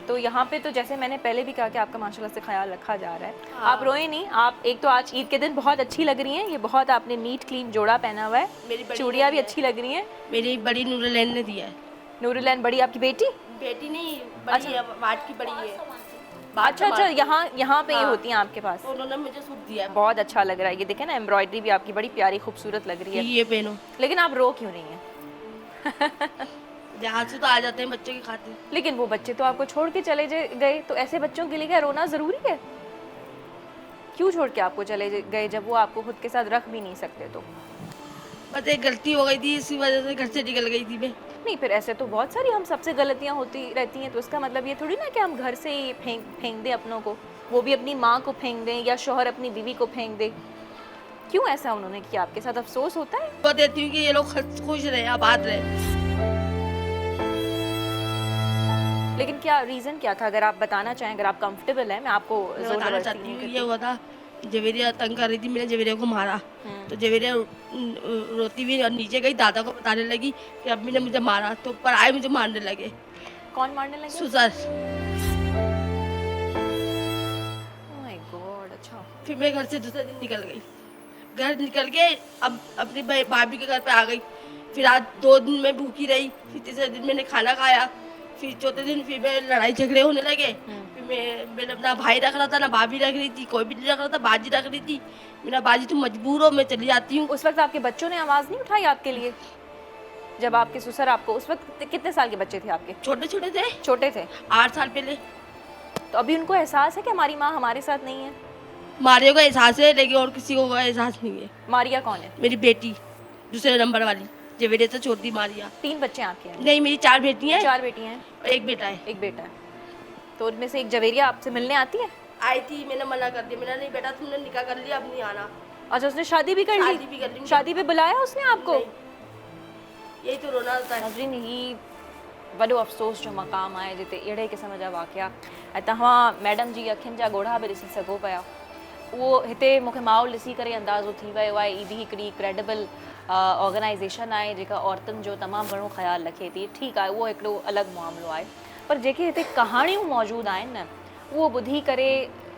Speaker 1: तो यहाँ पे तो जैसे मैंने पहले भी कहा कि आपका माशाल्लाह से ख्याल रखा जा रहा है। आप रोए नहीं। आप एक तो आज ईद के दिन बहुत अच्छी लग रही हैं, ये बहुत आपने नीट क्लीन जोड़ा पहना हुआ है,
Speaker 3: मेरी बड़ी
Speaker 1: चूड़ियाँ भी
Speaker 3: ने दिया
Speaker 1: अच्छी लग रही हैं।
Speaker 3: मेरी बड़ी नूरलैन ने दिया है।
Speaker 1: नूरुलैन बड़ी आपकी बेटी?
Speaker 3: बेटी नहीं, बड़ी है, वाट की बड़ी है।
Speaker 1: अच्छा अच्छा, यहाँ पे ये
Speaker 3: हाँ।
Speaker 1: होती हैं आपके पास?
Speaker 3: तो उन्होंने मुझे सूट दिया है।
Speaker 1: बहुत अच्छा लग रहा है। ये देखें ना, एम्ब्रॉयडरी भी आपकी बड़ी प्यारी खूबसूरत लग रही है।
Speaker 3: ये पहनो।
Speaker 1: लेकिन आप रो क्यों रही हैं?
Speaker 3: जहाँ से तो आ जाते हैं बच्चे के खाते।
Speaker 1: लेकिन वो बच्चे तो आपको छोड़ के चले गए, तो ऐसे बच्चों के लिए क्या रोना ज़रूरी है? क्यों छोड़ के आपको चले गए जब वो आपको खुद के साथ रख भी नहीं सकते? तो
Speaker 3: बस एक गलती हो गई थी, इसी वजह से घर से निकल गई थी मैं।
Speaker 1: नहीं, फिर ऐसे तो बहुत सारी हम सबसे गलतियां होती रहती हैं, तो इसका मतलब ये थोड़ी ना कि हम घर से ही फेंक दें अपनों को, वो भी अपनी माँ को फेंक दें या शौहर अपनी बीवी को फेंक दे। क्यों ऐसा उन्होंने किया? आपके साथ अफसोस होता है?
Speaker 3: तो देती हूँ कि ये लोग खुश रहे, आबाद रहे।
Speaker 1: लेकिन क्या रीज़न क्या था, अगर आप बताना चाहें, अगर आप कंफर्टेबल हैं? मैं आपको
Speaker 3: मैं
Speaker 1: जोर
Speaker 3: बताना
Speaker 1: जबरदस्ती
Speaker 3: चाहती
Speaker 1: नहीं
Speaker 3: हूँ
Speaker 1: करती।
Speaker 3: ये हुआ था, जवेरिया तंग कर रही थी, मैंने जवेरिया को मारा। तो जवेरिया रोती हुई और नीचे गई, दादा को बताने लगी कि अम्मी ने मुझे मारा, तो ऊपर आए मुझे मारने लगे।
Speaker 1: कौन मारने लगे?
Speaker 3: सुसर।
Speaker 1: Oh my God. अच्छा,
Speaker 3: फिर मैं घर से दूसरे दिन निकल गई। घर निकल के अब अपनी भाभी के घर पे आ गई। फिर आज 2 दिन मैं भूखी रही। फिर तीसरे दिन मैंने खाना खाया। फिर चौथे दिन फिर मैं लड़ाई झगड़े होने लगे। फिर मैंने अपना भाई रख रहा था, ना भाभी रख रही थी, कोई भी नहीं रख रहा था, बाजी रख रही थी। मेरा बाजी तुम मजबूर हो, मैं चली जाती हूँ।
Speaker 1: उस वक्त आपके बच्चों ने आवाज़ नहीं उठाई आपके लिए? जब आपके ससुर आपको, उस वक्त कितने साल के बच्चे थे आपके?
Speaker 3: छोटे छोटे थे,
Speaker 1: छोटे थे।
Speaker 3: 8 साल पहले।
Speaker 1: तो अभी उनको एहसास है कि हमारी माँ हमारे साथ नहीं है?
Speaker 3: मारिया को एहसास है, लेकिन और किसी को एहसास नहीं है।
Speaker 1: मारिया कौन है?
Speaker 3: मेरी बेटी, दूसरे नंबर वाली, जवेरिया से छोटी मारिया।
Speaker 1: 3 बच्चे आपके हैं?
Speaker 3: नहीं, मेरी 4 बेटी हैं
Speaker 1: 4 बेटियां हैं,
Speaker 3: और एक बेटा है।
Speaker 1: एक बेटा है। तो उनमें से एक जवेरिया आपसे मिलने आती है?
Speaker 3: आई थी, मैंने मना कर दिया। मैंने नहीं बेटा, तुमने निकाह कर लिया, अब नहीं आना।
Speaker 1: अच्छा, उसने शादी भी कर
Speaker 3: शादी भी कर
Speaker 1: ली?
Speaker 3: ली।
Speaker 1: शादी पे बुलाया उसने आपको?
Speaker 3: नहीं। यही तो रोना होता है।
Speaker 1: नज़रीन, ही वॾो अफ़सोस जो मक़ाम आहे जिते अहिड़े क़िस्म जा वाक़िया ऐं तव्हां मैडम जी अखियुनि जा ॻोढ़ा बि ॾिसी सघो पिया। उहो हिते मूंखे माहौल ॾिसी करे अंदाज़ो थी वियो आहे, ईदी हिकिड़ी क्रेडिबल ऑर्गेनाइज़ेशन आहे जेका औरतुनि जो तमामु घणो ख़्यालु रखे थी। ठीकु आहे, उहो हिकिड़ो अलॻि मामिलो आहे, पर जेके हिते कहाणियूं मौजूदु आहिनि न, उहो ॿुधी करे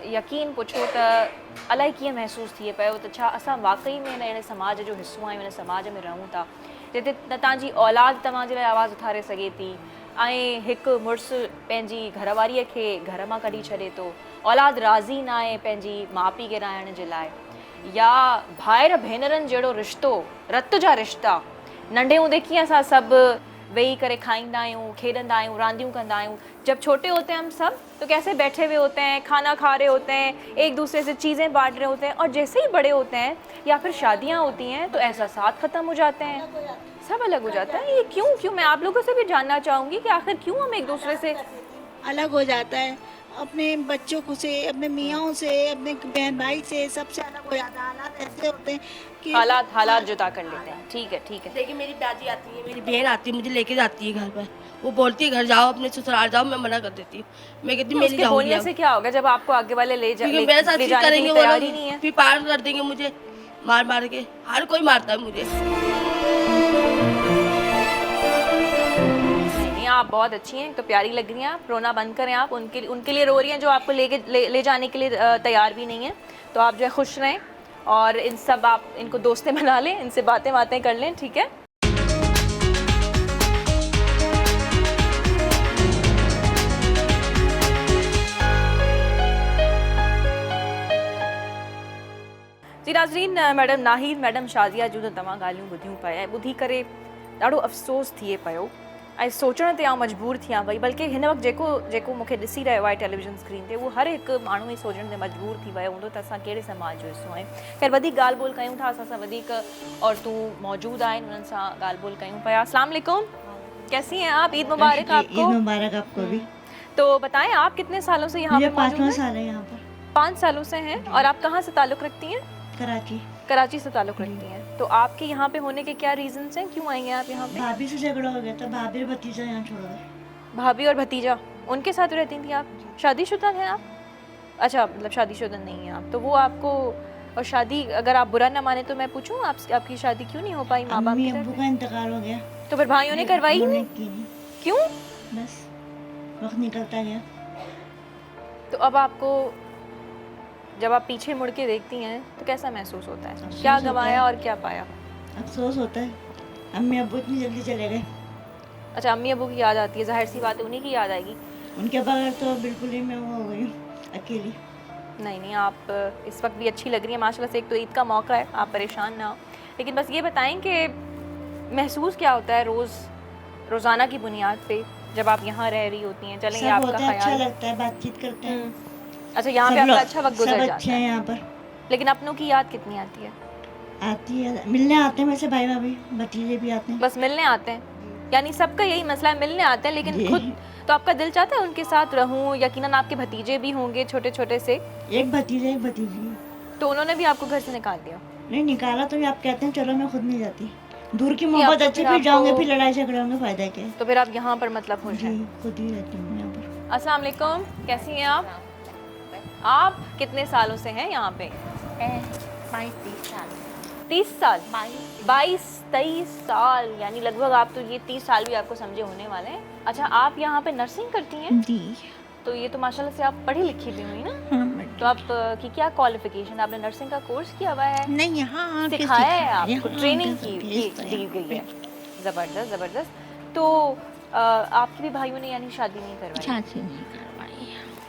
Speaker 1: यकीन पुछो त अलाए कीअं महसूसु थिए पियो त छा असां वाक़ई में हिन अहिड़े समाज जो हिसो आहियूं, हिन समाज में रहूं था जिते न तव्हांजी औलाद तव्हांजे लाइ आवाज़ु उथारे सघे थी, ऐं हिकु मुड़ुसु पंहिंजी घरवारीअ खे घर मां कढी छॾे थो, औलाद राज़ी न आहे पंहिंजी माउ पीउ खे रहण जे लाइ, या भाइर भेनरनि जहिड़ो रिश्तो, रत जा रिश्ता, नंढे हूंदे कीअं असां सभु वेही करे खाईंदा आहियूं, खेॾंदा आहियूं, रांदियूं कंदा आहियूं। जब छोटे होते हैं हम सब तो कैसे बैठे हुए होते हैं, खाना खा रहे होते हैं, एक दूसरे से चीज़ें बांट रहे होते हैं, और जैसे ही बड़े होते हैं या फिर शादियाँ होती हैं तो एहसासात ख़त्म हो जाते हैं, सब अलग हो जाता है। ये क्यों? मैं आप लोगों से भी जानना चाहूँगी कि आखिर क्यों हम एक दूसरे से
Speaker 4: अलग हो जाता है, अपने बच्चों को से, अपने मियाँओं से, अपने बहन भाई से, सबसे अलग हो जाता है। हालात ऐसे होते हैं कि
Speaker 1: हालात जुदा कर लेते हैं। ठीक है।
Speaker 3: देखिए, मेरी बाजी आती है, मेरी बहन आती है, मुझे लेके जाती है घर पर। वो बोलती है घर जाओ, अपने ससुराल जाओ, मैं मना कर देती हूँ। मैं कहती हूँ मैं नहीं
Speaker 1: उसके
Speaker 3: जाऊँगी।
Speaker 1: बोलने से क्या होगा जब आपको आगे वाले ले
Speaker 3: मेरे साथ
Speaker 1: जाने
Speaker 3: करेंगे
Speaker 1: की
Speaker 3: वो
Speaker 1: तैयारी
Speaker 3: लोग,
Speaker 1: नहीं है?
Speaker 3: फिर पार कर देंगे मुझे मार के। हर कोई मारता है मुझे।
Speaker 1: नहीं, आप बहुत अच्छी हैं, तो प्यारी लग रही हैं आप। रोना बंद करें आप। उनके लिए रो रही हैं जो आपको ले जाने के लिए तैयार भी नहीं है। तो आप जो है खुश रहें और आप इनको दोस्तें बना लें, इनसे बातें कर लें, ठीक है? जी नाज़रीन, मैडम नाहिद, मैडम शाज़िया जूं त तव्हां ॻाल्हियूं ॿुधियूं पिया, ॿुधी करे ॾाढो अफ़सोस थिए पियो ऐं सोचण ते आउं मजबूर थियां वई। बल्कि हिन वक़्तु जेको मूंखे ॾिसी रहियो आहे टेलीविज़न स्क्रीन ते, उहो हर हिकु माण्हू ई सोचण ते मजबूर थी वियो हूंदो त असां कहिड़े समाज जो हिसो आहियूं। ख़ैर, वधीक ॻाल्हि ॿोल कयूं था, असां सां वधीक औरतूं मौजूदु आहिनि, उन्हनि सां ॻाल्हि ॿोल कयूं पिया। अस्सलाम वालेकुम, कैसी हैं आप? ईद मुबारक आपको।
Speaker 9: ईद मुबारक आपको भी।
Speaker 1: तो बताएं, आप कितने सालों से यहाँ पे मौजूद हैं?
Speaker 9: 5 साल है यहाँ पर।
Speaker 1: 5 सालों से हैं। और आप कहाँ से ताल्लुक़ रखती हैं?
Speaker 9: कराची।
Speaker 1: कराची से ताल्लुक़ रखती हैं। तो आपके यहाँ पे होने के क्या रीजंस हैं, क्यों आई हैं आप यहाँ पे?
Speaker 9: भाभी से झगड़ा हो गया था, भाभी और भतीजा यहाँ छोड़ गए।
Speaker 1: भाभी और भतीजा उनके साथ रहती थी आप? शादीशुदा हैं आप? अच्छा, मतलब शादीशुदा नहीं हैं आप। तो वो आपको, और शादी अगर आप बुरा ना माने तो मैं पूछूं आपकी शादी क्यों नहीं हो पाई माँ बाप
Speaker 9: अम्मी
Speaker 1: की तरफ
Speaker 9: अब्बू
Speaker 1: से?
Speaker 9: का इंतकाल हो गया।
Speaker 1: तो फिर भाइयों ने करवाई ही
Speaker 9: उन्होंने
Speaker 1: नहीं?
Speaker 9: की नहीं,
Speaker 1: क्यों?
Speaker 9: बस वक्त निकलता गया।
Speaker 1: तो अब आपको जब आप पीछे मुड़ के देखती हैं तो कैसा महसूस होता है?
Speaker 9: अफसोस
Speaker 1: क्या
Speaker 9: होता
Speaker 1: गंवाया
Speaker 9: है।
Speaker 1: और क्या पाया?
Speaker 9: अफसोस होता है, अम्मी अब्बू इतनी जल्दी चले गए।
Speaker 1: अच्छा, अम्मी अबू की याद आती है, जाहिर सी बात है उन्हीं की याद आएगी।
Speaker 9: उनके बगैर तो बिल्कुल ही मैं वो हो गई हूँ, अकेली।
Speaker 1: नहीं, आप इस वक्त भी अच्छी लग रही हैं माशाल्लाह से। एक तो ईद का मौका है, आप परेशान ना हो। लेकिन बस ये बताएं कि महसूस क्या होता है रोज़ाना की बुनियाद पे जब आप यहाँ रह रही होती हैं? चलें, ये
Speaker 9: सब
Speaker 1: आपका
Speaker 9: होता है, अच्छा
Speaker 1: ख्याल।
Speaker 9: लगता है, बातचीत करते हैं।
Speaker 1: अच्छा, यहाँ पे
Speaker 9: सब
Speaker 1: आपका
Speaker 9: लोग-
Speaker 1: अच्छा वक्त गुजर
Speaker 9: सब
Speaker 1: जाता
Speaker 9: अच्छे हैं
Speaker 1: है।
Speaker 9: यहाँ पर।
Speaker 1: लेकिन अपनों की याद कितनी आती है?
Speaker 9: आती है, मिलने आते हैं वैसे भाई भाभी, भतीजे भी आते हैं।
Speaker 1: बस मिलने आते हैं? यानी सबका यही मसला है, मिलने आते हैं, लेकिन
Speaker 9: जी।
Speaker 1: खुद तो आपका दिल चाहता है उनके साथ रहूं। यकीनन आपके भतीजे भी होंगे छोटे छोटे से,
Speaker 9: एक भतीजा एक भतीजी है।
Speaker 1: तो उन्होंने भी आपको घर से निकाल दिया?
Speaker 9: नहीं निकाला तो भी आप कहते हैं चलो मैं खुद नहीं जाती। दूर की
Speaker 1: नहीं,
Speaker 9: मोहब्बत
Speaker 1: अब तो
Speaker 9: अच्छी,
Speaker 1: फिर
Speaker 9: फिर जाओगे
Speaker 1: आपको-
Speaker 9: फिर लड़ाई झगड़े होंगे, फायदा क्या है।
Speaker 1: तो फिर आप यहाँ पर मतलब खुश
Speaker 9: जी
Speaker 1: हैं?
Speaker 9: खुद ही रहती हूँ यहाँ पर।
Speaker 1: अस्सलाम वालेकुम, कैसी हैं आप? आप कितने सालों से हैं यहाँ पे?
Speaker 5: 22 साल
Speaker 1: 30 साल? 22-23 साल, यानी लगभग आप तो ये 30 साल भी आपको समझे होने वाले हैं। अच्छा, आप यहाँ पे नर्सिंग करती हैं?
Speaker 5: जी
Speaker 1: तो ये तो माशाल्लाह से आप पढ़ी लिखी भी हुई ना?
Speaker 5: हाँ मैडम।
Speaker 1: तो आप की क्या क्वालिफिकेशन, आपने नर्सिंग का कोर्स किया हुआ है?
Speaker 5: नहीं यहाँ आके
Speaker 1: सिखाया है
Speaker 5: सिखाया,
Speaker 1: आपको,
Speaker 5: हाँ,
Speaker 1: ट्रेनिंग
Speaker 5: भेजता
Speaker 1: दी
Speaker 5: है।
Speaker 1: गई है? ज़बरदस्त ज़बरदस्त। तो आपकी भी भाइयों ने यानी शादी नहीं करवाई?
Speaker 5: शादी नहीं करवाई।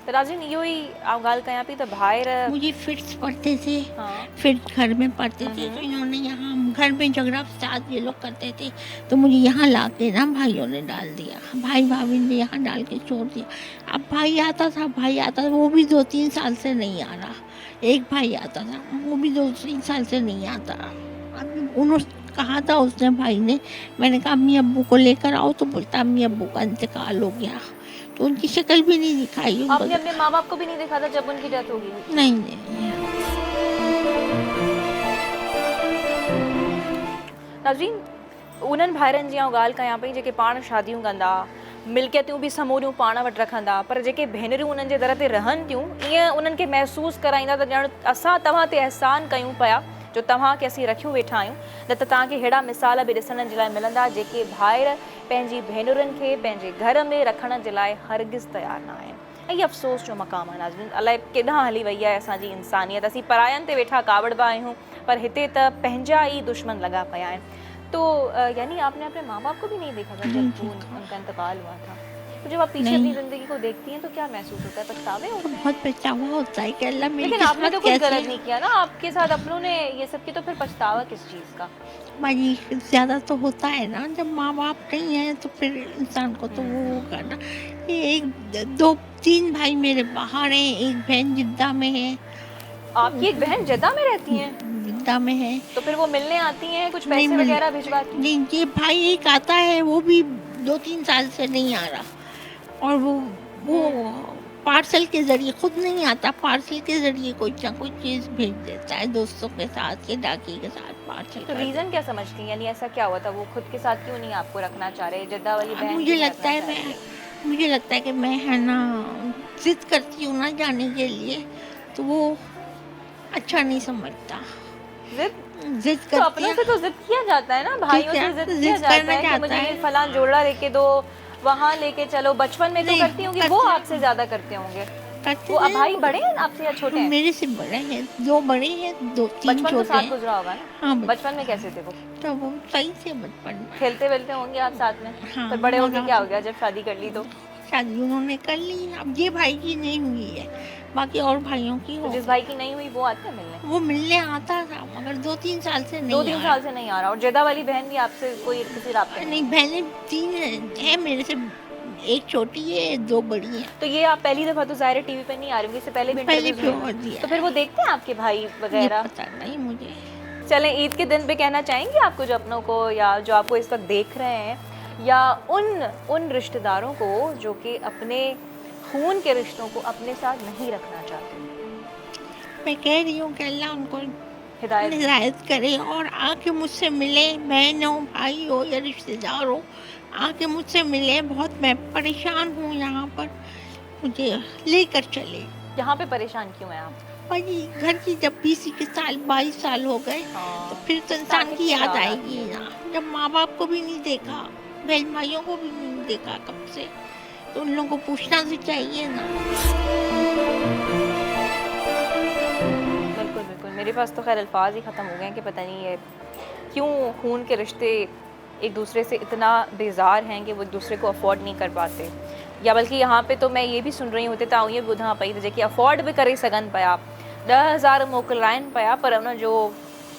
Speaker 1: तो राजीन यो ही आवगाल का यहाँ पे तो बाहर
Speaker 5: मुझे फिट्स पड़ते थे,
Speaker 1: हाँ
Speaker 5: फिर घर में पढ़ते थे, तो इन्होंने यहाँ घर में झगड़ा फसाद ये लोग करते थे, तो मुझे यहाँ ला के ना भाइयों ने डाल दिया, भाई भाभी ने यहाँ डाल के छोड़ दिया। अब भाई आता था, वो भी 2-3 साल से नहीं आ रहा। एक भाई आता था, वो भी 2-3 साल से नहीं आता। अब उन्होंने कहा था, उसने भाई ने, मैंने कहा अम्मी अब्बू को लेकर आओ, तो बोलता अम्मी अब्बू का इंतकाल हो गया, तो उनकी शक्ल भी नहीं दिखाई।
Speaker 1: आपने अपने माँ बाप को भी नहीं देखा था जब उनकी डेथ होगी?
Speaker 5: नहीं नहीं।
Speaker 1: नाज़रीन, उन्हनि भाइरनि जी ऐं ॻाल्हि कयां पई जेके पाण शादियूं कंदा, मिल्कियतूं बि समूरियूं पाण वटि रखंदा, पर जेके भेनरूं उन्हनि जे दर ते रहनि थियूं, ईअं उन्हनि खे महसूसु कराईंदा त ॼण असां तव्हां ते अहसान कयूं पिया जो तव्हांखे असीं रखियूं वेठा आहियूं। न त तव्हांखे अहिड़ा मिसाल बि ॾिसण जे लाइ मिलंदा जेके भाइर पंहिंजी भेनरुनि खे पंहिंजे घर में रखण जे लाइ हरगिज़ तयारु न आहिनि। ऐं इहा अफ़सोस जो मक़ामु आहे नाज़रीन, अलाए केॾांहुं हली वई आहे असांजी इंसानियत। असीं परायनि ते वेठा कावड़बा आहियूं, पर हिते त पंहिंजा ई दुश्मन लॻा पिया आहिनि। तो यानी आपने अपने माँ बाप को भी नहीं देखा था जब उनका इंतकाल हुआ था? तो जब आप पीछे अपनी ज़िंदगी को देखती हैं तो क्या महसूस होता है? पछतावे होते हैं?
Speaker 5: बहुत पछतावा होता है कि अल्लाह मेरी
Speaker 1: लेकिन आपने तो
Speaker 5: किस्मत
Speaker 1: कुछ
Speaker 5: कैसी
Speaker 1: गलत
Speaker 5: है।
Speaker 1: नहीं किया ना, आपके साथ अपनों ने ये सब की, तो फिर पछतावा किस चीज़ का?
Speaker 5: भाई ज़्यादा तो होता है ना, जब माँ बाप नहीं है तो फिर इंसान को तो वो करना। ये 1-2-3 भाई मेरे बाहर हैं, एक बहन जिद्दा में है।
Speaker 1: आपकी एक बहन जद्दा में रहती हैं?
Speaker 5: जिद्दा में है।
Speaker 1: तो फिर वो मिलने आती हैं, कुछ
Speaker 5: नहीं
Speaker 1: पैसे
Speaker 5: मिल-
Speaker 1: वगैरह भिजवाती हैं?
Speaker 5: नहीं, ये भाई एक आता है, वो भी 2-3 साल से नहीं आ रहा, और वो पार्सल के ज़रिए, खुद नहीं आता, पार्सल के ज़रिए कोई ना कोई चीज़ भेज देता है, दोस्तों के साथ या डाकी के साथ पार्सल
Speaker 1: तो
Speaker 5: कर
Speaker 1: रीज़न क्या समझती हैं, यानी ऐसा क्या हुआ था? वो खुद के साथ क्यों नहीं आपको रखना चाह रहे? जद्दा वाली
Speaker 5: देता है।
Speaker 1: बहन
Speaker 5: मुझे
Speaker 1: क्यों नहीं
Speaker 5: लगता है
Speaker 1: रखना चाह रही?
Speaker 5: मुझे लगता है कि मैं है ना जिद करती हूँ ना जाने के लिए, तो वो अच्छा नहीं समझता। जिद
Speaker 1: तो
Speaker 5: करती
Speaker 1: अपनों
Speaker 5: है।
Speaker 1: से तो जिद किया जाता है ना, भाइयों
Speaker 5: ठीक
Speaker 1: से
Speaker 5: है,
Speaker 1: जिद
Speaker 5: जिद
Speaker 1: किया जाता
Speaker 5: करना
Speaker 1: है कि
Speaker 5: चाहता
Speaker 1: मुझे
Speaker 5: है।
Speaker 1: ये फलां जोड़ा लेके दो, वहाँ लेके चलो। बचपन में तो
Speaker 5: नहीं,
Speaker 1: करती होंगी, वो
Speaker 5: करते हैं।
Speaker 1: आपसे ज्यादा करते होंगे।
Speaker 5: करते
Speaker 1: वो
Speaker 5: हैं।
Speaker 1: भाई बड़े हैं आपसे या छोटे हैं?
Speaker 5: मेरे से बड़े हैं, 2 बड़े हैं, 2-3
Speaker 1: बचपन तो
Speaker 5: छोटे
Speaker 1: साथ
Speaker 5: हैं।
Speaker 1: गुजरा होगा ना?
Speaker 5: हाँ,
Speaker 1: बचपन में कैसे थे वो?
Speaker 5: तो वो सही से बचपन में
Speaker 1: खेलते वेलते होंगे आप साथ में?
Speaker 5: हाँ,
Speaker 1: फिर बड़े होके
Speaker 5: हाँ।
Speaker 1: क्या हो गया जब शादी कर ली तो?
Speaker 5: शादी उन्होंने कर ली। अब ये भाई की नहीं हुई है, बाकी और भाइयों की
Speaker 1: तो
Speaker 5: हो।
Speaker 1: जिस भाई की नहीं हुई वो आते हैं मिलने?
Speaker 5: वो मिलने आता था, मगर 2-3 साल से नहीं
Speaker 1: 2-3
Speaker 5: आ
Speaker 1: साल से नहीं आ रहा। और जदा वाली बहन भी आपसे कोई किसी राब्ते
Speaker 5: रहा।
Speaker 1: में?
Speaker 5: नहीं, बहनें 3 हैं मेरे से, एक छोटी है, 2 बड़ी हैं।
Speaker 1: तो ये आप पहली दफा तो ज़ाहिर टीवी पे नहीं आ रही होंगी, इससे पहले भी
Speaker 5: पहले
Speaker 1: इंटरव्यूज
Speaker 5: क्यों
Speaker 1: हुए।
Speaker 5: दिया
Speaker 1: तो फिर वो देखते हैं आपके भाई
Speaker 5: ये
Speaker 1: वगैरह?
Speaker 5: पता नहीं मुझे।
Speaker 1: चलें, ईद के दिन पे कहना चाहेंगे आपको जो अपनों को, या जो आपको इस वक्त देख रहे हैं, या उन रिश्तेदारों को जो कि अपने खून के रिश्तों को अपने साथ नहीं रखना चाहते?
Speaker 5: मैं कह रही हूँ कि अल्लाह उनको हिदायत करे और आके मुझसे मिले, बहन हो, भाई हो या रिश्तेदार हो, आके मुझसे मिले। बहुत मैं परेशान हूँ यहाँ पर, मुझे लेकर चले।
Speaker 1: यहाँ पे परेशान क्यों हैं आप?
Speaker 5: भाई घर की जब 20 साल 22 साल हो गए तो फिर तो इंसान की याद आएगी ना। जब माँ बाप को भी नहीं देखा, बहन भाइयों को भी नहीं देखा कब से, तो उन लोगों को पूछना भी चाहिए ना।
Speaker 1: बिल्कुल बिल्कुल, मेरे पास तो खैर अल्फाज ही ख़त्म हो गए हैं कि पता नहीं ये क्यों खून के रिश्ते एक दूसरे से इतना बेजार हैं कि वो एक दूसरे को अफोर्ड नहीं कर पाते। या बल्कि यहाँ पे तो मैं ये भी सुन रही होती था ये ॿुधां पई त जेके अफोर्ड भी करे सघनि पिया 10,000 मोकिलाइनि पिया, पर उन जो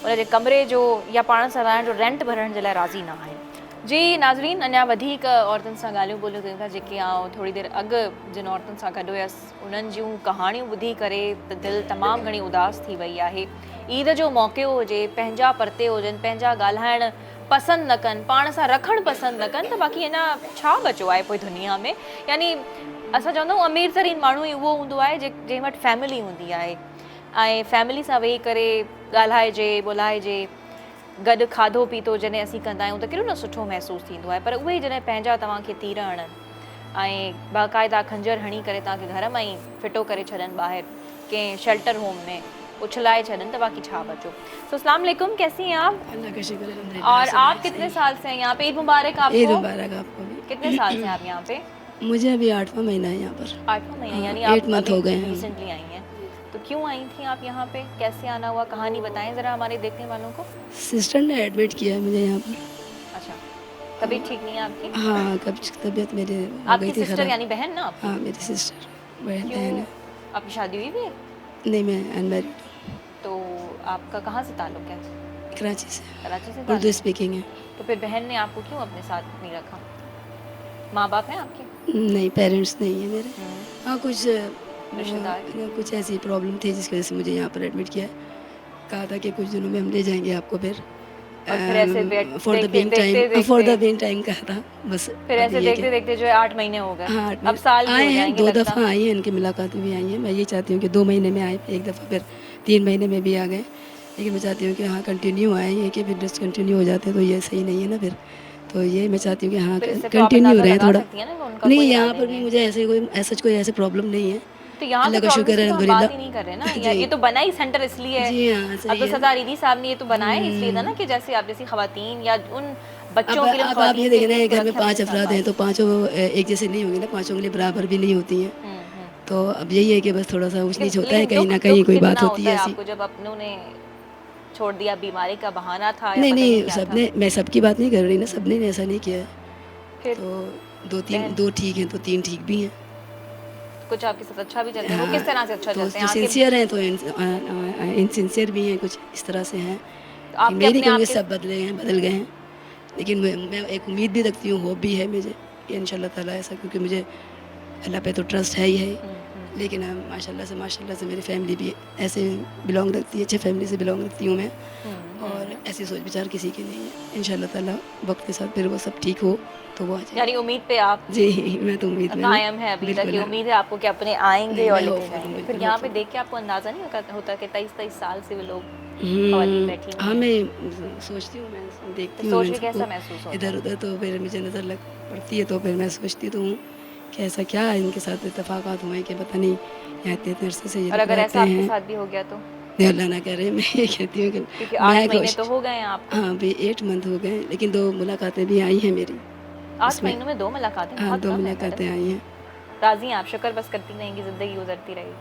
Speaker 1: उनजे कमरे जो या पाण सां रहण जो रेंट भरण जे लाइ राज़ी न आहिनि। जी नाज़रीन, अञा वधीक औरतुनि सां ॻाल्हियूं ॿोलियूं कयूं था जेके आउं थोरी देरि अॻु जिन औरतुनि सां गॾु हुयसि, उन्हनि जूं कहाणियूं ॿुधी करे त दिलि तमामु घणी उदास थी वई आहे। ईद जो मौक़ो हुजे, पंहिंजा परते हुजनि, पंहिंजा ॻाल्हाइण पसंदि न कनि, पाण सां रखणु पसंदि न कनि, त बाक़ी अञा छा बचियो आहे पोइ दुनिया में। यानी असां चवंदा आहियूं अमीर तरीन माण्हू ई उहो हूंदो आहे जंहिं वटि फैमिली हूंदी आहे ऐं फैमिली सां वेही करे ॻाल्हाइजे ॿोलाइजे, गॾु खाधो पीतो जॾहिं असीं कंदा आहियूं त केॾो न सुठो महसूसु थींदो आहे। पर उहे जॾहिं पंहिंजा तव्हांखे तीर हणनि ऐं बाक़ाइदा खंजर हणी करे तव्हांखे घर मां ई फिटो करे छॾनि ॿाहिरि कंहिं शेल्टर होम में उछलाए छॾनि, त बाक़ी छा बचो। तो अस्सलाम वालेकुम, कैसी हैं आप?
Speaker 10: अल्लाह का शुक्र है।
Speaker 1: और आप कितने साल से हैं यहाँ पे? ईद मुबारक आपको।
Speaker 10: ईद मुबारक आपको भी।
Speaker 1: कितने साल से आप यहाँ पे?
Speaker 10: मुझे अभी 8वां महीना है यहाँ पर।
Speaker 1: 8वां महीना, यानी
Speaker 10: 8 मंथ हो गए हैं।
Speaker 1: रिसेंटली आई हैं। तो क्यों आई थी आप यहाँ पे, कैसे आना हुआ, कहानी बताएं ज़रा हमारे देखने वालों को।
Speaker 10: सिस्टर ने एडमिट किया है मुझे यहाँ पर।
Speaker 1: अच्छा, तबीयत ठीक नहीं है आपकी?
Speaker 10: हाँ, कब तबीयत मेरी हो गई
Speaker 1: आपकी
Speaker 10: थी
Speaker 1: सिस्टर
Speaker 10: खराब।
Speaker 1: यानी बहन ना आपकी?
Speaker 10: हाँ, मेरी सिस्टर बहन है।
Speaker 1: आपकी शादी हुई भी है?
Speaker 10: नहीं, मैं अनमैरिड।
Speaker 1: तो आपका कहाँ से ताल्लुक है?
Speaker 10: कराची से।
Speaker 1: कराची से
Speaker 10: उर्दू
Speaker 1: ताल्लुक?
Speaker 10: स्पीकिंग है।
Speaker 1: तो फिर बहन ने आपको क्यों अपने साथ नहीं रखा? माँ बाप हैं आपके?
Speaker 10: नहीं, पेरेंट्स नहीं है मेरे। हाँ, कुछ
Speaker 1: रिश्तेदार?
Speaker 10: कुछ ऐसी प्रॉब्लम थी जिसकी वजह से मुझे यहाँ पर एडमिट किया है। कहा था कि कुछ दिनों में हम ले जाएंगे आपको फिर।
Speaker 1: और फिर ऐसे
Speaker 10: फॉर द बीइंग टाइम कहा था बस।
Speaker 1: फिर ऐसे देखते देखते जो है 8 महीने हो गए।
Speaker 10: हाँ,
Speaker 1: अब साल भी
Speaker 10: आए
Speaker 1: हो
Speaker 10: हैं,
Speaker 1: जाएंगे
Speaker 10: 2
Speaker 1: लगता।
Speaker 10: दफ़ा आई हैं, इनकी मुलाकातें भी आई हैं। मैं ये चाहती हूँ कि 2 महीने में आए, एक दफ़ा फिर 3 महीने में भी आ गए। लेकिन मैं चाहती हूँ कि हाँ कंटिन्यू आए, ये कि फिर डिसकंटिन्यू हो जाते हैं तो ये सही नहीं है ना फिर। तो ये मैं चाहती हूँ कि हाँ कंटिन्यू रहे थोड़ा। नहीं, यहाँ पर भी मुझे ऐसे प्रॉब्लम नहीं है।
Speaker 1: तो यहाँ
Speaker 10: अल्लाह का शुक्र है,
Speaker 1: बात ही
Speaker 10: अल्हम्दुलिल्लाह।
Speaker 1: नहीं कर रहे ना, ये तो बना ही सेंटर इसलिए है।
Speaker 10: जी हाँ, सही
Speaker 1: अब्दुल
Speaker 10: है।
Speaker 1: सत्तार ईदी साहब ने ये तो बनाया इसलिए था ना कि जैसे आप जैसी खवातीन या उन बच्चों के लिए
Speaker 10: अब आप ये देख रहे हैं घर में 5 अफराद हैं तो पाँचों एक जैसे नहीं होंगे ना, पाँचों के लिए बराबर भी नहीं होती हैं। तो अब यही है कि बस थोड़ा सा ऊंच नीच होता है, कहीं ना कहीं कोई बात होती है ऐसी।
Speaker 1: आपको जब अपनों ने छोड़ दिया, बीमारी का बहाना था?
Speaker 10: नहीं, सबने, मैं सबकी बात नहीं कर रही ना, सबने ने ऐसा नहीं किया है। तो 2 ठीक हैं तो 3 ठीक भी हैं।
Speaker 1: कुछ आपके साथ अच्छा भी चलता है? वो किस तरह से अच्छा चलते हैं?
Speaker 10: सिंसियर हैं तो इनसिंसियर भी हैं, कुछ इस तरह से हैं। मेरी कभी सब बदल गए हैं। लेकिन मैं एक उम्मीद भी रखती हूँ, होप भी है मुझे कि इंशाल्लाह ताला ऐसा, क्योंकि मुझे अल्लाह पे तो ट्रस्ट है ही है। लेकिन माशाल्लाह से मेरी फैमिली भी ऐसे बिलोंग रखती है, अच्छे फैमिली से बिलोंग रखती हूँ मैं। और ऐसी सोच विचार किसी की नहीं है। इंशाल्लाह ताला वक्त के साथ फिर वो सब ठीक हो तो वो आ जाए।
Speaker 1: यानी उम्मीद पे आप?
Speaker 10: जी, मैं तो उम्मीद में
Speaker 1: कायम है अभी तक। उम्मीद है आपको कि अपने आएंगे और लेके जाएंगे। फिर यहाँ पे देख के आपको अंदाजा नहीं होता कि 23 साल से वो लोग बैठी?
Speaker 10: हाँ, मैं सोचती हूँ, मैं देखती हूँ,
Speaker 1: सोच के कैसा महसूस होता
Speaker 10: इधर उधर, तो फिर मुझे नज़र लग पड़ती है तो फिर मैं सोचती तो हूँ कि ऐसा क्या है इनके साथ इत्तेफाकात हुए कि पता नहीं यहाँ इतने अरसे से ये
Speaker 1: और अगर ऐसा आपके साथ भी हो गया तो?
Speaker 10: अल्लाह ना करे। मैं ये कहती हूँ कि
Speaker 1: 8 महीने तो हो गए हैं आपको।
Speaker 10: हाँ, अभी 8 मंथ हो गए, लेकिन 2 मुलाकातें भी आई हैं मेरी।
Speaker 1: 8 महीनों में 2 मुलाकातें?
Speaker 10: हाँ, 2 मुलाकातें आई हैं।
Speaker 1: राजी हैं आप? शुक्र बस करती रहेंगी, जिंदगी गुजरती रहेगी।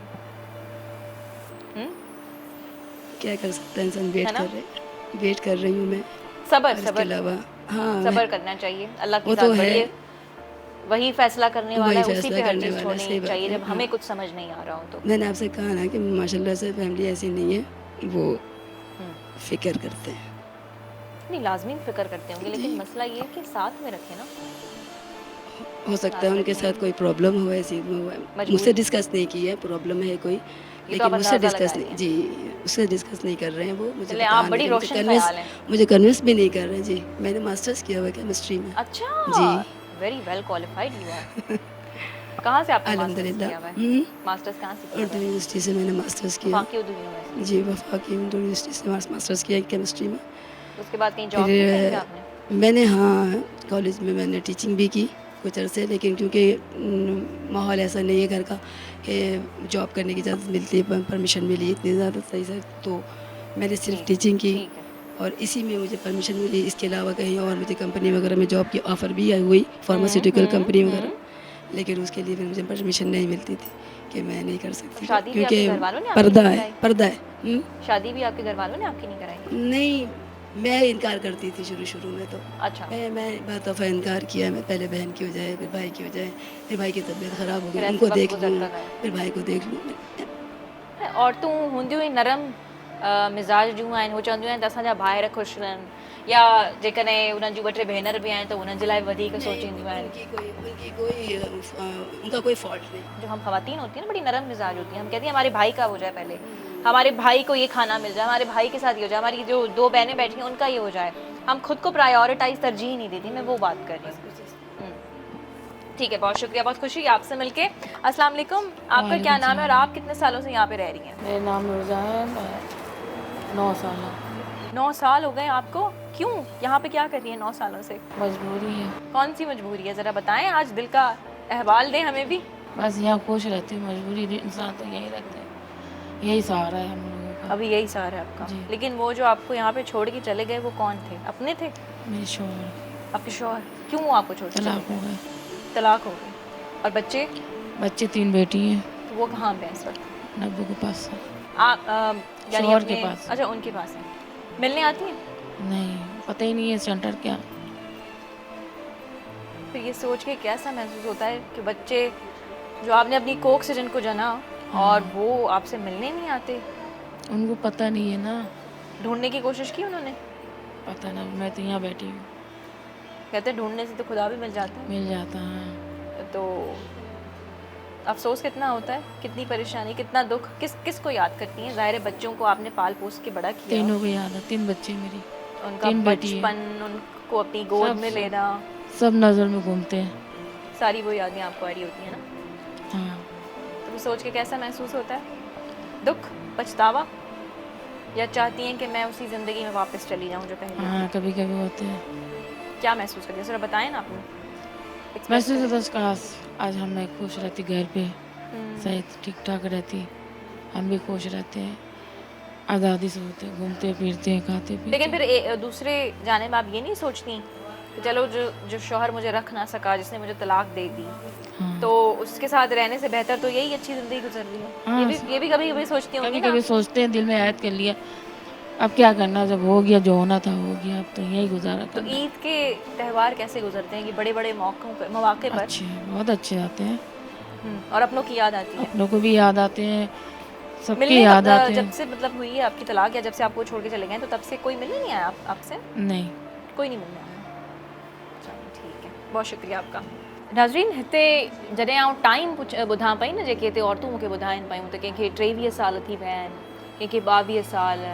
Speaker 10: क्या कर सकता है इंसान, वेट कर रही हूँ मैं।
Speaker 1: सब्र
Speaker 10: के अलावा हाँ,
Speaker 1: सब्र करना चाहिए। अल्लाह की ज़ात बड़ी है, वही फैसला करने वाला है, उसी पे हर चीज़ होनी चाहिए जब हमें कुछ समझ नहीं आ रहा हो तो।
Speaker 10: मैंने आपसे कहा ना कि माशाल्लाह से फैमिली ऐसी नहीं है, वो फिक्र करते हैं।
Speaker 1: नहीं, लाजमी फिक्र करते होंगे, लेकिन मसला ये है कि साथ में रखें ना।
Speaker 10: हो सकता है उनके साथ कोई प्रॉब्लम हो, ऐसी मुझसे डिस्कस नहीं की है, प्रॉब्लम है कोई, लेकिन मुझसे डिस्कस नहीं, जी उससे डिस्कस नहीं कर रहे हैं वो। मुझे
Speaker 1: आप बड़ी रोशन ख्याल हैं।
Speaker 10: मुझे कन्विंस भी नहीं कर रहे हैं। जी, मैंने मास्टर्स किया हुआ है केमिस्ट्री में।
Speaker 1: अच्छा,
Speaker 10: जी,
Speaker 1: very well qualified you are. कहाँ से आपने मास्टर्स
Speaker 10: अल्हम्दुलिल्लाह।
Speaker 1: किया हुआ है? मास्टर्स कहाँ से किया
Speaker 10: उर्दू
Speaker 1: हुआ है?
Speaker 10: यूनिवर्सिटी से मैंने मास्टर्स किया।
Speaker 1: वफाकी उर्दू यूनिवर्सिटी।
Speaker 10: जी, वफाकी उर्दू यूनिवर्सिटी से मास्टर्स किया केमिस्ट्री में।
Speaker 1: उसके बाद कहीं जॉब नहीं करी
Speaker 10: फिर
Speaker 1: आपने?
Speaker 10: मैंने, हाँ, कॉलेज में मैंने टीचिंग भी की कुछ अरसे, लेकिन क्योंकि माहौल ऐसा नहीं है घर का कि जॉब करने की इजाज़त मिलती है, परमिशन मिली इतनी ज़्यादा सही से, तो मैंने सिर्फ टीचिंग की
Speaker 1: ठीक है।
Speaker 10: और इसी में मुझे परमिशन मिली। इसके अलावा कहीं और मुझे कंपनी वगैरह में जॉब की ऑफ़र भी आई हुई, फार्मास्यूटिकल कंपनी वगैरह, लेकिन उसके लिए फिर मुझे परमिशन नहीं मिलती थी कि मैं नहीं कर सकती,
Speaker 1: शादी भी
Speaker 10: क्योंकि
Speaker 1: आपके घर वालों ने आपकी
Speaker 10: पर्दा
Speaker 1: नहीं
Speaker 10: है,
Speaker 1: कराई?
Speaker 10: पर्दा है।
Speaker 1: शादी भी आपके घर वालों ने आपकी नहीं कराई?
Speaker 10: नहीं, मैं इनकार करती थी शुरू में तो।
Speaker 1: अच्छा।
Speaker 10: मैं बहुत दफ़ा इनकार किया, मैं पहले बहन की हो जाए, फिर भाई की हो जाए, फिर भाई की तबीयत ख़राब हो
Speaker 1: फिर
Speaker 10: गई,
Speaker 1: ऐसे
Speaker 10: उनको
Speaker 1: वक्त
Speaker 10: देख लूँ,
Speaker 1: गुजरता गया।
Speaker 10: फिर भाई को देख लूँ।
Speaker 1: और तूं हूंदियूं ई नरम मिज़ाज जूं आहिनि, उहो चवंदियूं आहिनि त असांजा भाइर ख़ुशि रहनि, या जेकॾहिं उन्हनि जूं ॿ टे भेनर बि आहिनि त उन्हनि जे लाइ वधीक सोचींदियूं आहिनि।
Speaker 10: उनका कोई फॉल्ट नहीं।
Speaker 1: जो हम खवातीन होती हैं ना, बड़ी नरम मिजाज होती हैं, हम कहती हैं हमारे भाई का हो जाए, पहले हमारे भाई को ये खाना मिल जाए, हमारे भाई के साथ ये हो जाए, हमारी जो दो बहनें बैठी हैं उनका ये हो जाए, हम खुद को प्रायोरिटाइज तरजीह नहीं देती, मैं वो बात कर रही हूँ। ठीक है, बहुत शुक्रिया, बहुत खुशी आपसे मिलके। अस्सलाम वालेकुम, आपका क्या नाम है और आप कितने सालों से यहाँ पे रह रही हैं?
Speaker 2: मेरा नाम मिर्जा है, मैं 9 साल
Speaker 1: 9 साल हो गए आपको? क्यों यहाँ पे क्या कर रही हैं 9 सालों से?
Speaker 2: मजबूरी है,
Speaker 1: कौन सी मजबूरी है, ज़रा बताएं, आज दिल का अहवाल दें हमें भी।
Speaker 2: बस यहाँ खुश रहती हूँ। मजबूरी इंसान तो यही रहते हैं, यही सहारा है हम लोगों का।
Speaker 1: अभी यही सहारा है आपका।
Speaker 2: जी।
Speaker 1: लेकिन वो जो आपको यहाँ पे छोड़ के चले गए वो कौन थे? अपने थे?
Speaker 2: मेरे शोहर
Speaker 1: आपके शौहर? क्यों वो आपको छोड़ के चले
Speaker 2: तलाक हो
Speaker 1: गए?
Speaker 2: गए।
Speaker 1: तलाक हो गई। और बच्चे?
Speaker 2: बच्चे 3 बेटी हैं,
Speaker 1: तो वो कहाँ पे हैं इस वक्त?
Speaker 2: नब्बू के पास है।
Speaker 1: आप यानी
Speaker 2: शौहर के
Speaker 1: अपने-
Speaker 2: पास।
Speaker 1: अच्छा, उनके पास है। मिलने आती हैं?
Speaker 2: नहीं, पता ही नहीं है सेंटर क्या।
Speaker 1: फिर ये सोच के कैसा महसूस होता है कि बच्चे जो आपने अपनी कोख से जिनको जना और वो आपसे मिलने नहीं आते?
Speaker 2: उनको पता नहीं है ना,
Speaker 1: ढूंढने की कोशिश की उन्होंने?
Speaker 2: पता ना, मैं तो यहाँ बैठी हूँ।
Speaker 1: कहते हैं ढूंढने से तो खुदा भी मिल जाता
Speaker 2: मिल जाता है।
Speaker 1: है। तो अफसोस कितना होता है, कितनी परेशानी, कितना दुख, किस को याद करती हैं? ज़ाहिर है बच्चों को आपने पाल पोस के बड़ा किया,
Speaker 2: तीनों को याद है, 3 बच्चे मेरी,
Speaker 1: उनका
Speaker 2: 3 बेटी है।
Speaker 1: बचपन, उनको अपनी गोद
Speaker 2: सब-
Speaker 1: में लेना,
Speaker 2: सब नज़र में घूमते हैं।
Speaker 1: सारी वो यादें आपको आ रही होती हैं ना?
Speaker 2: हाँ,
Speaker 1: तो वो सोच के कैसा महसूस होता है? दुख, पछतावा, या चाहती हैं कि मैं उसी ज़िंदगी में वापस चली जाऊँ जो पहले?
Speaker 2: हाँ, कभी कभी होते हैं।
Speaker 1: क्या महसूस करती है, जरा बताएं ना आपने।
Speaker 2: महसूस होता है काश आज हम मैं खुश रहती, घर पे सही ठीक ठाक रहती, हम भी खुश रहते हैं, आज़ादी से होते, घूमते फिरते हैं, खाते पीते।
Speaker 1: लेकिन फिर दूसरे जानिब आप ये नहीं सोचती कि चलो जो शौहर मुझे रख ना सका, जिसने मुझे तलाक दे दी,
Speaker 2: हाँ।
Speaker 1: तो उसके साथ रहने से बेहतर तो यही अच्छी ज़िंदगी गुजर रही है।
Speaker 2: हाँ,
Speaker 1: ये भी कभी कभी सोचती होंगी
Speaker 2: कभी
Speaker 1: ना?
Speaker 2: कभी सोचते हैं, दिल में ऐड कर लिया, अब क्या करना, जब हो गया, जो होना था हो गया, अब तो यही गुजारा
Speaker 1: तो
Speaker 2: करना।
Speaker 1: ईद के त्यौहार कैसे गुजरते हैं कि बड़े बड़े मौके पर?
Speaker 2: अच्छे, बहुत अच्छे आते हैं,
Speaker 1: और अपनों की याद आती है?
Speaker 2: अपनों को भी याद आते हैं, सबकी
Speaker 1: मिलने
Speaker 2: याद आते
Speaker 1: जब
Speaker 2: हैं।
Speaker 1: से मतलब हुई है आपकी तलाक, या जब से आपको छोड़ के चले गए तो तब से कोई मिलने नहीं आया आपसे?
Speaker 2: नहीं,
Speaker 1: कोई नहीं मिलने आया। चलो ठीक है, बहुत शुक्रिया आपका। नाज़रीन, हिते जॾहिं आउं टाइम ॿुधां पई न, जेके हिते औरतूं मूंखे ॿुधाइनि पियूं त कंहिंखे 23 साल थी विया आहिनि, कंहिंखे 22 साल,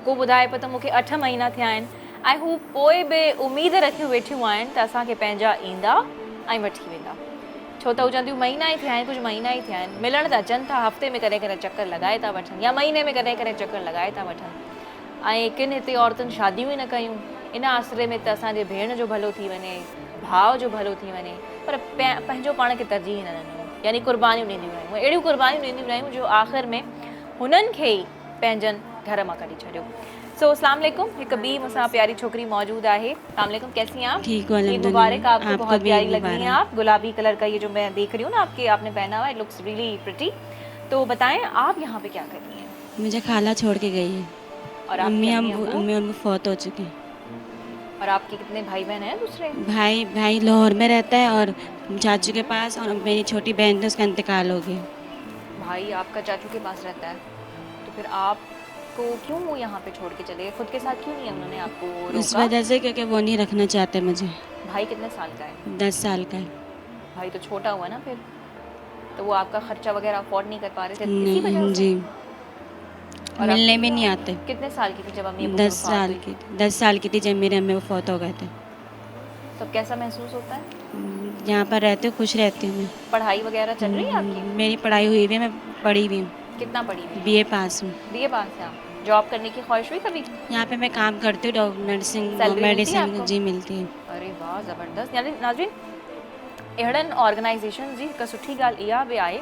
Speaker 1: को ॿुधाए पियो त मूंखे 8 महीना थिया आहिनि, ऐं हू पोइ बि उमेद रखियूं वेठियूं आहिनि त असांखे पंहिंजा ईंदा ऐं वठी वेंदा। छो त हू चवंदियूं महीना ई थिया आहिनि, कुझु महीना ई थिया आहिनि, मिलण त अचनि था, हफ़्ते में कॾहिं कॾहिं चकर लॻाए था वठनि, या महीने में कॾहिं कॾहिं चकर लॻाए था वठनि। ऐं किन हिते औरतुनि शादियूं ई न कयूं, इन आसिरे में त असांजे भेण जो भलो थी वञे, भाउ जो भलो थी वञे, पर पंहिंजो पाण खे तरजीह न ॾिनियूं, यानी कुर्बानियूं ॾींदियूं रहियूं, अहिड़ियूं कुर्बानियूं ॾींदियूं रहियूं जो आख़िर में हुननि खे ई पंहिंजनि घर मां कढी छॾियो। सो अस्सलाम वालेकुम, हिकु ॿी मूंसां प्यारी छोकिरी मौजूद है। अस्सलाम वालेकुम, कैसी हैं आप?
Speaker 5: ठीक हूँ,
Speaker 1: ईद मुबारक आपको, बहुत प्यारी लग रही हैं आप, गुलाबी कलर का ये जो मैं देख रही हूँ ना आपने पहना हुआ, इट लुक्स रियली प्रिटी। तो बताएं आप यहाँ पे क्या कर रही हैं?
Speaker 5: मुझे खाला छोड़ के गई है,
Speaker 1: और
Speaker 5: अम्मी
Speaker 1: आपकी
Speaker 5: अम्मी फौत हो चुकी हैं।
Speaker 1: और आपके कितने भाई बहन हैं दूसरे?
Speaker 5: भाई लाहौर में रहता है और चाचू के पास, और मेरी छोटी बहन थी उसका इंतकाल हो गया।
Speaker 1: भाई आपका चाचू के पास रहता है, तो फिर आपको क्यों वो यहाँ पे छोड़ के चले गए? खुद के साथ क्यों नहीं उन्होंने आपको
Speaker 5: उस
Speaker 1: रोका?
Speaker 5: वजह से क्योंकि वो नहीं रखना चाहते मुझे।
Speaker 1: भाई कितने साल का है?
Speaker 5: 10 साल का है।
Speaker 1: भाई तो छोटा हुआ ना, फिर तो वो आपका खर्चा वगैरह अफोर्ड नहीं कर पा रहे थे इसी वजह
Speaker 5: नहीं
Speaker 1: से?
Speaker 5: जी,
Speaker 1: और
Speaker 5: मिलने
Speaker 1: आप
Speaker 5: भी नहीं आते।
Speaker 1: कितने साल की थी जब अम्मी
Speaker 5: 10 साल की 10 साल की थी जब मेरे अम्मी वो फौत हो गए थे।
Speaker 1: तो अब कैसा महसूस होता है?
Speaker 11: यहाँ पर रहते हो खुश रहती हूँ मैं।
Speaker 1: पढ़ाई वगैरह चल रही है आपकी?
Speaker 11: मेरी पढ़ाई हुई भी है, मैं पढ़ी भी हूँ,
Speaker 1: कितना पढ़ी हुई?
Speaker 11: BA पास हूँ।
Speaker 1: BA पास है आप? जॉब करने की ख्वाहिश हुई कभी?
Speaker 11: यहाँ पे मैं काम करती हूँ, नर्सिंग
Speaker 1: Salary मिलती है
Speaker 11: मेडिसिन
Speaker 1: आपको?
Speaker 11: जी मिलती है।
Speaker 1: अरे वाह ज़बरदस्त। यानी नाज़रीन अहिड़नि ऑर्गेनाइजेशन जी हिकु सुठी ॻाल्हि इहा बि आहे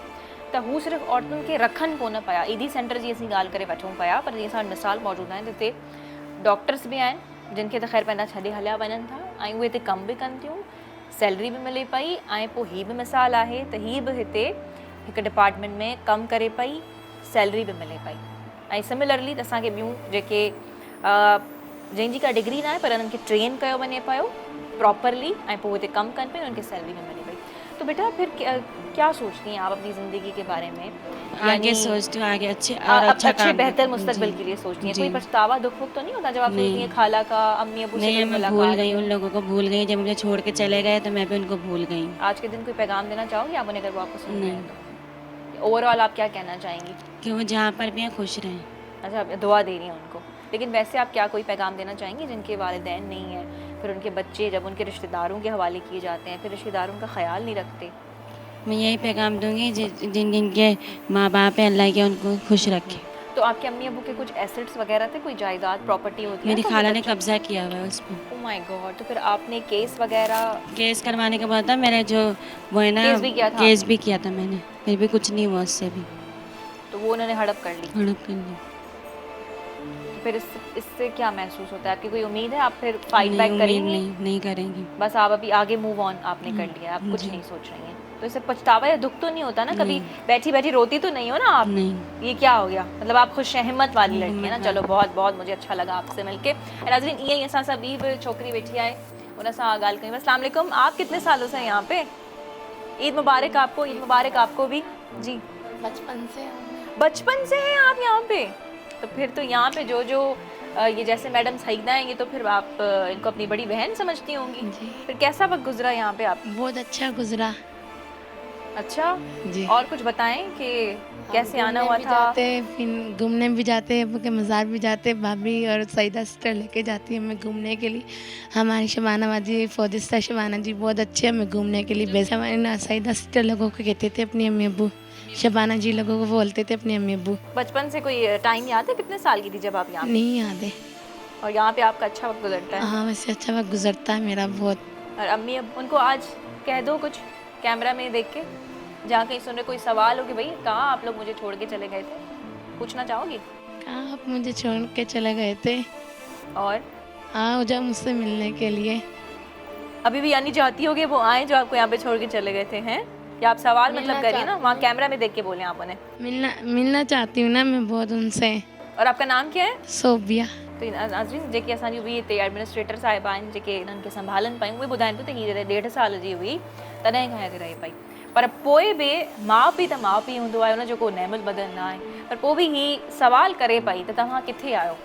Speaker 1: त हू सिर्फ़ु औरतुनि खे रखनि कोन पिया। ईदी सेंटर जी असीं ॻाल्हि करे वठूं पिया, पर जीअं असां मिसाल मौजूदु आहिनि जिते डॉक्टर्स बि आहिनि जिन खे त ख़ैर पंहिंजा छॾे हलिया वञनि था ऐं उहे हिते कमु बि कनि थियूं, सैलरी बि मिले पई ऐं पोइ हीअ बि मिसाल आहे त हीअ बि हिते हिकु डिपार्टमेंट में कमु करे पई, सैलरी बि मिले पई। ऐं सिमिलरली त असांखे ॿियूं जेके जंहिंजी का डिग्री न आहे पर उन्हनि खे ट्रेन कयो वञे पियो प्रॉपरली ऐं पोइ हिते कमु कनि पियूं, उन्हनि खे सैलरी भी मिले पई। तो बेटा फिर क्या सोचती हैं आप अपनी ज़िंदगी के बारे में?
Speaker 11: आगे सोचती हूँ, आगे अच्छे और अच्छा
Speaker 1: अच्छे
Speaker 11: काम
Speaker 1: बेहतर
Speaker 11: करूँ।
Speaker 1: मुस्तकबिल
Speaker 11: जी,
Speaker 1: के लिए सोचती हैं?
Speaker 11: जी।
Speaker 1: कोई पछतावा दुख वुख तो नहीं होता जब आप सोचती हैं खाला का, अम्मी अबू से
Speaker 11: नहीं,
Speaker 1: कोई
Speaker 11: मैं भूल
Speaker 1: मुलाकात
Speaker 11: गई,
Speaker 1: हो?
Speaker 11: उन लोगों को भूल गई। जब मुझे छोड़ के चले गए तो मैं भी उनको भूल गई।
Speaker 1: आज के दिन कोई पैगाम देना चाहोगी आप उन्हें अगर वो आपको सुन रहे हैं
Speaker 11: नहीं,
Speaker 1: तो? ओवरऑल आप क्या कहना चाहेंगी?
Speaker 11: कि वो जहाँ पर भी हैं खुश रहें।
Speaker 1: अच्छा, आप दुआ दे रही हैं उनको, लेकिन वैसे आप क्या कोई पैगाम देना चाहेंगी जिनके वालिदैन नहीं हैं, फिर उनके बच्चे जब उनके रिश्तेदारों के हवाले किए जाते हैं, फिर रिश्तेदारों का ख्याल नहीं रखते?
Speaker 11: मैं यही पैगाम दूंगी जिन जिनके माँ बाप हैं, अल्लाह के उनको खुश रखे।
Speaker 1: तो आपके अम्मी अबू के कुछ एसेट्स वगैरह थे, कोई जायदाद प्रॉपर्टी होती है?
Speaker 11: मेरी खाला ने कब्जा किया हुआ है उस पर।
Speaker 1: Oh my God. तो फिर आपने केस वगैरह?
Speaker 11: केस करवाने के बाद था मेरे जो वो है ना,
Speaker 1: केस भी किया था?
Speaker 11: केस भी किया था मैंने, फिर भी कुछ नहीं हुआ उससे भी।
Speaker 1: तो वो उन्होंने हड़प कर ली?
Speaker 11: हड़प कर ली।
Speaker 1: तो फिर इससे क्या महसूस होता है? आपकी कोई उम्मीद है आप फिर फाइट बैक
Speaker 11: उम्मीद
Speaker 1: करेंगी?
Speaker 11: नहीं करेंगी।
Speaker 1: बस आप अभी आगे मूव ऑन आपने कर लिया, आप कुछ नहीं सोच रही हैं? तो इससे पछतावा या दुख तो नहीं होता ना कभी? बैठी बैठी रोती तो नहीं हो ना आप?
Speaker 11: नहीं।
Speaker 1: ये क्या हो गया? मतलब आप खुश हिम्मत वाली लड़की है ना। चलो बहुत बहुत मुझे अच्छा लगा आपसे मिलके। नाज़रीन ईअं ई असां सां ॿी बि छोकिरी वेठी आहे, उन सां ॻाल्हि कयूं। अस्सलाम वालेकुम। आप कितने सालों से हैं यहाँ पे? ईद मुबारक आपको। ईद मुबारक आपको भी जी।
Speaker 3: बचपन से
Speaker 1: बचपन से हैं आप यहाँ पे? तो फिर तो यहाँ पे जो ये जैसे मैडम सईदा हैं, ये तो फिर आप इनको अपनी बड़ी बहन समझती होंगी। फिर कैसा वक्त गुजरा यहाँ पे आप?
Speaker 3: बहुत अच्छा गुजरा।
Speaker 1: अच्छा
Speaker 6: जी।
Speaker 1: और कुछ बताएं कि कैसे आना हुआ था?
Speaker 3: फिर घूमने भी जाते, अबू के मज़ार भी जाते, भाभी और सईदा सिस्टर लेके जाती है हमें घूमने के लिए। हमारी शबाना बाजी फौजिस्ता शबाना जी बहुत अच्छे हमें घूमने के लिए भेजा। हमारे सईदा सिस्टर लोगों को कहते थे अपनी अम्मी अबू, शबाना जी लोगों को बोलते थे अपनी अम्मी अबू।
Speaker 1: बचपन से कोई टाइम याद है? कितने साल की थी जब आप यहाँ?
Speaker 3: नहीं याद है।
Speaker 1: और यहाँ पे आपका अच्छा वक्त गुजरता है?
Speaker 3: हाँ, वैसे अच्छा वक्त गुजरता है मेरा बहुत।
Speaker 1: और अम्मी अब उनको आज कह दो कुछ कैमरा में देख के, जहाँ कहीं सुन रहे कोई सवाल हो कि भाई कहाँ आप लोग मुझे छोड़ के चले गए थे, पूछना चाहोगी?
Speaker 3: कहाँ आप मुझे छोड़ के चले गए थे?
Speaker 1: और
Speaker 3: हाँ, जब मुझसे मिलने के लिए।
Speaker 1: अभी भी यानी चाहती होगी वो आए जो आपको यहाँ पे छोड़ के चले गए थे? हैं या आप सवाल मतलब करिए ना, वहाँ कैमरा में देख के बोले आप उन्हें।
Speaker 3: मिलना चाहती हूँ ना मैं बहुत उनसे।
Speaker 1: और आपका नाम क्या है?
Speaker 3: सोबिया।
Speaker 1: तो नाज़रीन जेके असांजी हुई हिते एडमिनिस्ट्रेटर साहिबा आहिनि जेके इन्हनि खे संभालनि पियूं, उहे ॿुधाइनि पियूं त हीअ 1.5 साल जी हुई तॾहिं खां हिते रहे पई, पर पोइ बि माउ पीउ त माउ पीउ हूंदो आहे, हुनजो को नेमल बदल न आहे। पर पोइ बि हीअ सवाल करे पई त तव्हां किथे आहियो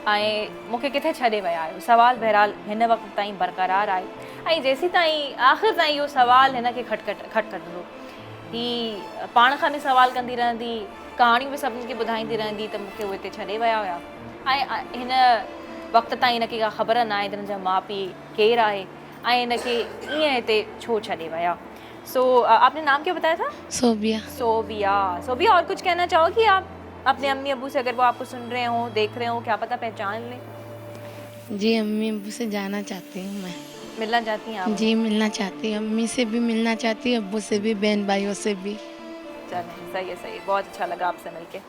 Speaker 1: ऐं मूंखे किथे छॾे विया आहियो। सवाल बहरहाल हिन वक़्त ताईं बरक़रार आहे ऐं जेसीं ताईं आख़िर ताईं इहो सवाल हिन खे खटखटंदो, हीअ पाण खां बि सवाल कंदी रहंदी, कहाणियूं बि सभिनी खे ॿुधाईंदी रहंदी त मूंखे उहे हिते छॾे विया हुया ऐं हिन वक़्त ताईं हिनखे का ख़बर न आहे त हिन जा माउ पीउ केरु आहे ऐं हिनखे ईअं हिते छो छॾे विया। सो आपने नाम क्या बताया था?
Speaker 3: सोबिया।
Speaker 1: सोबिया। सोबिया और कुछ कहना चाहोगी आप अपने अम्मी अबू से? अगर वो आपको सुन रहे हो, देख रहे हो, क्या पता पहचान लें।
Speaker 3: जी, अम्मी अबू से जाना चाहती हूँ मैं।
Speaker 1: मिलना चाहती हैं आप?
Speaker 3: जी मिलना चाहती हूँ, अम्मी से भी मिलना चाहती हूँ, अब्बू से भी, बहन भाइयों से भी।
Speaker 1: चलें, सही है सही है, बहुत अच्छा लगा आपसे मिलके।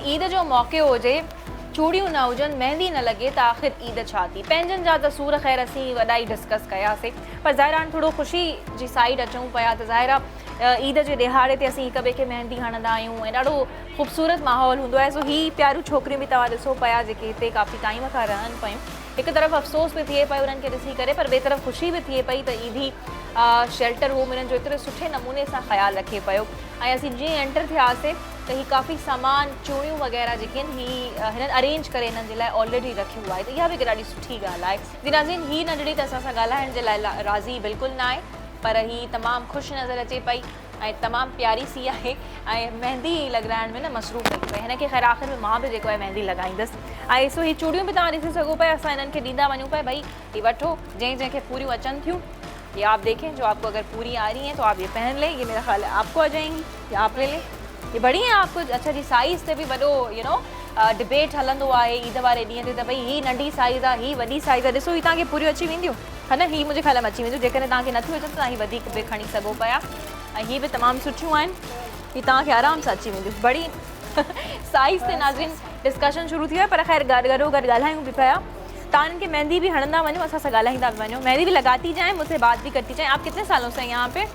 Speaker 1: ईद जो मौक़ो हुजे, चूड़ियूं न हुजनि, मेहंदी न लॻे त आख़िर ईद छा थी? पंहिंजनि जा त सूर ख़ैर असीं वॾा ई डिस्कस कयासीं, पर ज़ाहिर हाणे थोरो ख़ुशी जी साइड अचूं पिया त ज़ाहिर आहे ईद जे ॾिहाड़े ते असीं हिक ॿिए खे मेहंदी हणंदा आहियूं ऐं ॾाढो ख़ूबसूरत माहौल हूंदो आहे। सो हीअ प्यारियूं छोकिरियूं बि तव्हां ॾिसो पिया जेके हिते काफ़ी टाइम खां रहनि पियूं, एक तरफ़ अफ़सोस भी थिए पियो उन्हनि खे ॾिसी करे, पर ॿिए तरफ़ ख़ुशी भी थिए पई त ईदी शेल्टर होम इन्हनि जो एतिरे सुठे नमूने सां ख़्यालु रखे पियो। ऐं असीं जीअं एंटर थियासीं त ही काफ़ी सामान चूड़ियूं वग़ैरह जेके आहिनि हिननि अरेंज करे हिननि जे लाइ ऑलरेडी रखियो आहे, त इहा बि हिकु ॾाढी सुठी ॻाल्हि आहे। जी नाज़रीन, ही नंढड़ी त असां सां ॻाल्हाइण जे लाइ राज़ी बिल्कुलु न आहे, पर ही तमामु ख़ुशि नज़र अचे पई ऐं तमामु प्यारी सी आहे ऐं मेहंदी लॻाइण में न मसरूफ़ लॻी पई। हिनखे ख़ैर आख़िर में मां बि जेको आहे मेहंदी लॻाईंदसि। ऐं सो ही चूड़ियूं बि तव्हां ॾिसी सघो पिया, असां हिननि खे ॾींदा वञूं पिया, भई ही वठो, जंहिंखे पूरियूं अचनि थियूं ये आप देखें, जो आपको अगर पूरी आ रही हैं तो आप ये पहन लें, ये मेरा ख्याल है आपको आ जाएंगी, या आप ले लें, ये बड़ी हैं आपको। अच्छा जी, साइज़ से भी वॾो डिबेट हलंदो आहे ईद वारे ॾींहं ते, त भई ही नंढी साइज़ आहे, ही वॾी साइज़ आहे। ॾिसो ही तव्हांखे पूरियूं अची वेंदियूं, है न, ही मुंहिंजे ख़्याल में अची वेंदियूं। जेकॾहिं तव्हांखे नथियूं अचनि त तव्हां ही वधीक बि खणी सघो पिया, ऐं ही बि तमामु सुठियूं आहिनि, ही तव्हांखे आराम सां अची वेंदियूं। बड़ी साइज़ ते नाज़रीन डिस्कशन शुरू थी वियो आहे, पर ख़ैर गॾो गॾु ॻाल्हायूं बि पिया। तव्हां इनके मेहंदी भी हणंदा वञो, असां सां ॻाल्हाईंदा भी वञो, मेहंदी भी लगाती जाएं, मुझसे बात भी करती जाएं। आप कितने सालों से हैं यहाँ पे?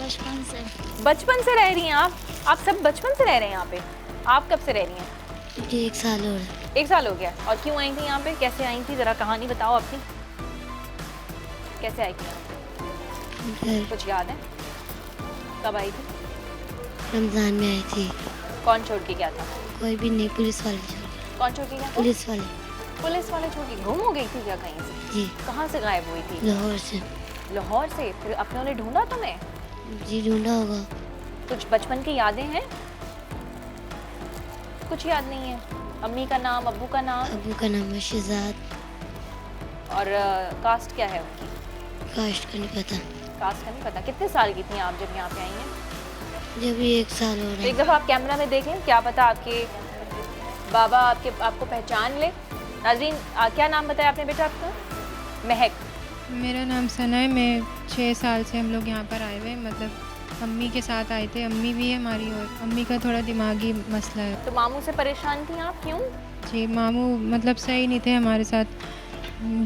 Speaker 9: बचपन से।
Speaker 1: बचपन से रह रही हैं आप सब बचपन से रह रहे हैं यहाँ पे? आप कब से रह रही हैं?
Speaker 9: जी 1 साल हो रहा है।
Speaker 1: 1 साल हो गया। और क्यों आई थी यहाँ पे, कैसे आई थी, ज़रा कहानी बताओ अपनी, कैसे आई थी यहाँ? कुछ याद है? कब आई थी?
Speaker 9: रमज़ान में आई थी।
Speaker 1: कौन छोड़ के गया था?
Speaker 9: कोई भी नहीं, पुलिस वाले छोड़ के।
Speaker 1: कौन छोड़ के गया?
Speaker 9: पुलिस वाले।
Speaker 1: पुलिस वाले छोड़ के गुम हो गई थी क्या कहीं से?
Speaker 9: जी।
Speaker 1: कहाँ से गायब हुई थी?
Speaker 9: लाहौर से।
Speaker 1: लाहौर से? फिर अपनों ने ढूंढा तुम्हें?
Speaker 9: जी ढूंढा होगा।
Speaker 1: कुछ बचपन की यादें हैं? कुछ याद नहीं है? अम्मी का नाम, अब्बू का नाम?
Speaker 9: अब्बू का नाम है शहजाद।
Speaker 1: और कास्ट क्या है उनकी?
Speaker 9: कास्ट का नहीं पता।
Speaker 1: कास्ट का नहीं पता। कितने साल की थी आप जब यहाँ पे आई हैं?
Speaker 9: जब भी 1 साल हो रहा है।
Speaker 1: एक दफ़ा आप कैमरा में देखें, क्या पता आपके बाबा आपको पहचान ले। नाज़रीन, क्या नाम बताया आपने बेटा आपका? महक।
Speaker 8: मेरा नाम सना है। मैं 6 साल से हम लोग यहाँ पर आए हुए हैं, मतलब अम्मी के साथ आए थे। अम्मी भी है हमारी, और अम्मी का थोड़ा दिमागी मसला है।
Speaker 1: तो मामू से परेशान थी आप, क्यों?
Speaker 8: जी, मामू मतलब सही नहीं थे हमारे साथ,